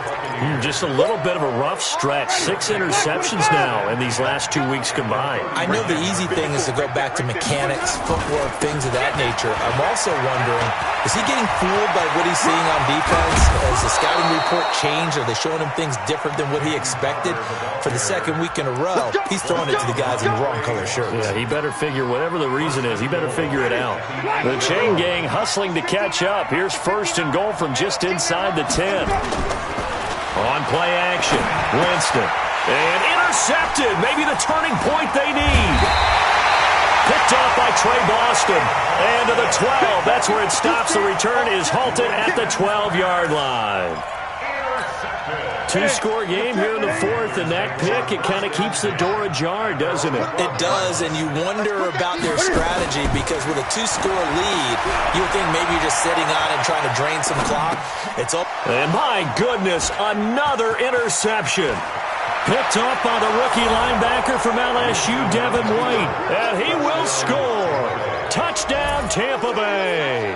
Just a little bit of a rough stretch. 6 interceptions now in these last 2 weeks combined. I know the easy thing is to go back to mechanics, footwork, things of that nature. I'm also wondering, is he getting fooled by what he's seeing on defense? Has the scouting report changed? Are they showing him things different than what he expected? For the 2nd week in a row, he's throwing it to the guys in the wrong color shirts. Yeah, he better figure, whatever the reason is, he better figure it out. The chain gang hustling to catch up. Here's 1st and goal from just inside the 10. On play action, Winston. And intercepted. Maybe the turning point they need. Picked off by Trey Boston. And to the 12. That's where it stops. The return is halted at the 12-yard line. 2-score game here in the 4th, and that pick, it kind of keeps the door ajar, doesn't it? It does, and you wonder about their strategy because with a 2-score lead, you would think maybe you're just sitting on and trying to drain some clock. It's up. And my goodness, another interception. Picked off by the rookie linebacker from LSU, Devin White. And he will score. Touchdown, Tampa Bay.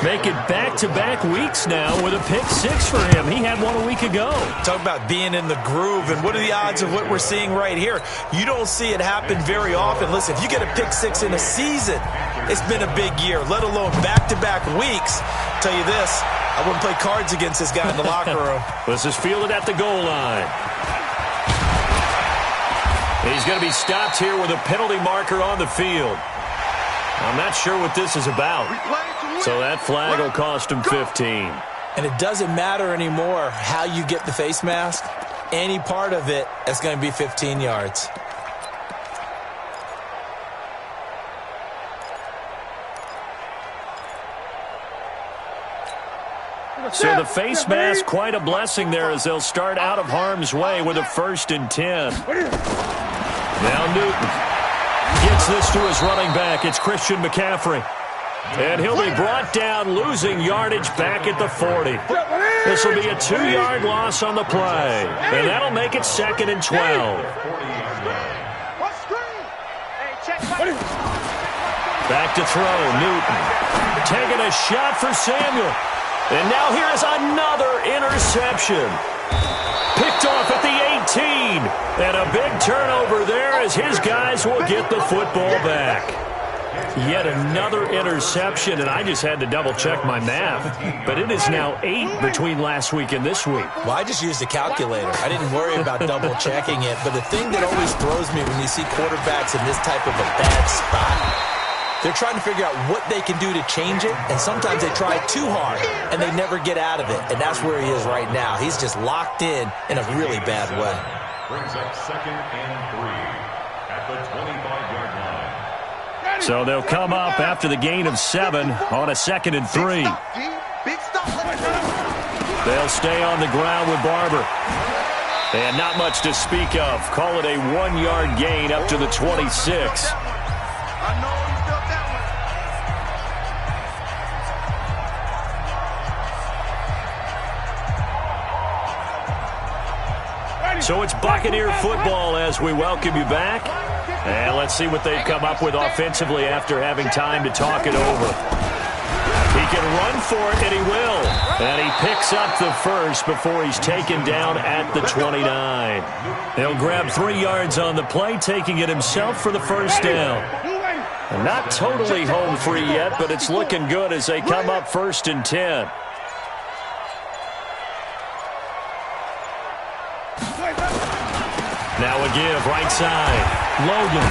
Make it back-to-back weeks now with a pick 6 for him. He had one a week ago. Talk about being in the groove, and what are the odds of what we're seeing right here? You don't see it happen very often. Listen, if you get a pick 6 in a season, it's been a big year, let alone back-to-back weeks. I'll tell you this, I wouldn't play cards against this guy in the locker room. This is fielded at the goal line. He's going to be stopped here with a penalty marker on the field. I'm not sure what this is about. So that flag will cost him 15. And it doesn't matter anymore how you get the face mask. Any part of it is going to be 15 yards. So the face mask, quite a blessing there as they'll start out of harm's way with a 1st and 10. Now Newton gets this to his running back. It's Christian McCaffrey. And he'll be brought down, losing yardage back at the 40. This will be a 2-yard loss on the play. And that'll make it 2nd and 12. Back to throw, Newton. Taking a shot for Samuel. And now here is another interception. Picked off at the 18. And a big turnover there as his guys will get the football back. Yet another interception, and I just had to double-check my math. But it is now 8 between last week and this week. Well, I just used a calculator. I didn't worry about double-checking it. But the thing that always throws me when you see quarterbacks in this type of a bad spot, they're trying to figure out what they can do to change it, and sometimes they try too hard, and they never get out of it. And that's where he is right now. He's just locked in a really bad way. Brings up 2nd and 3 at the 25-yard line. So they'll come up after the gain of 7 on a 2nd and 3. They'll stay on the ground with Barber. And not much to speak of. Call it a 1-yard gain up to the 26. So it's Buccaneer football as we welcome you back. And let's see what they've come up with offensively after having time to talk it over. He can run for it, and he will. And he picks up the first before he's taken down at the 29. He'll grab 3 yards on the play, taking it himself for the first down. And not totally home free yet, but it's looking good as they come up 1st and 10. Now a give, right side. Logan.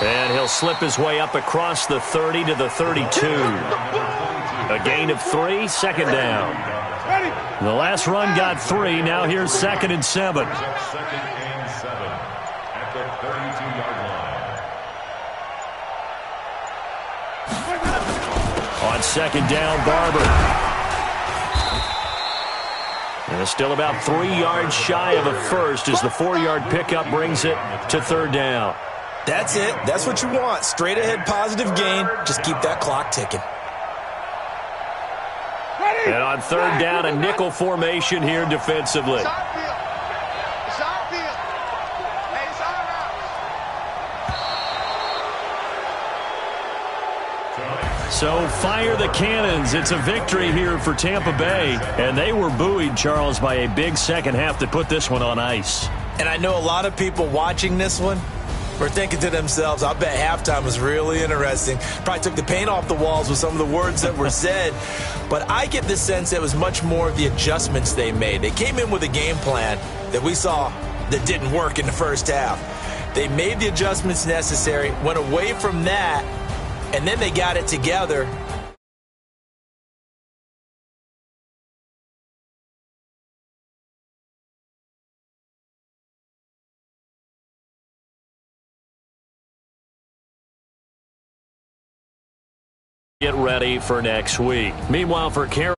And he'll slip his way up across the 30 to the 32. A gain of 3, 2nd down. The last run got 3. Now here's 2nd and 7. 2nd and 7 at the 32-yard line. On 2nd down, Barber. And it's still about 3 yards shy of a first as the 4-yard pickup brings it to 3rd down. That's it. That's what you want. Straight ahead positive gain. Just keep that clock ticking. And on 3rd down, a nickel formation here defensively. So fire the cannons. It's a victory here for Tampa Bay. And they were buoyed, Charles, by a big second half that put this one on ice. And I know a lot of people watching this one were thinking to themselves, I bet halftime was really interesting. Probably took the paint off the walls with some of the words that were said. But I get the sense it was much more of the adjustments they made. They came in with a game plan that we saw that didn't work in the first half. They made the adjustments necessary, went away from that, and then they got it together. Get ready for next week. Meanwhile, for Carolina.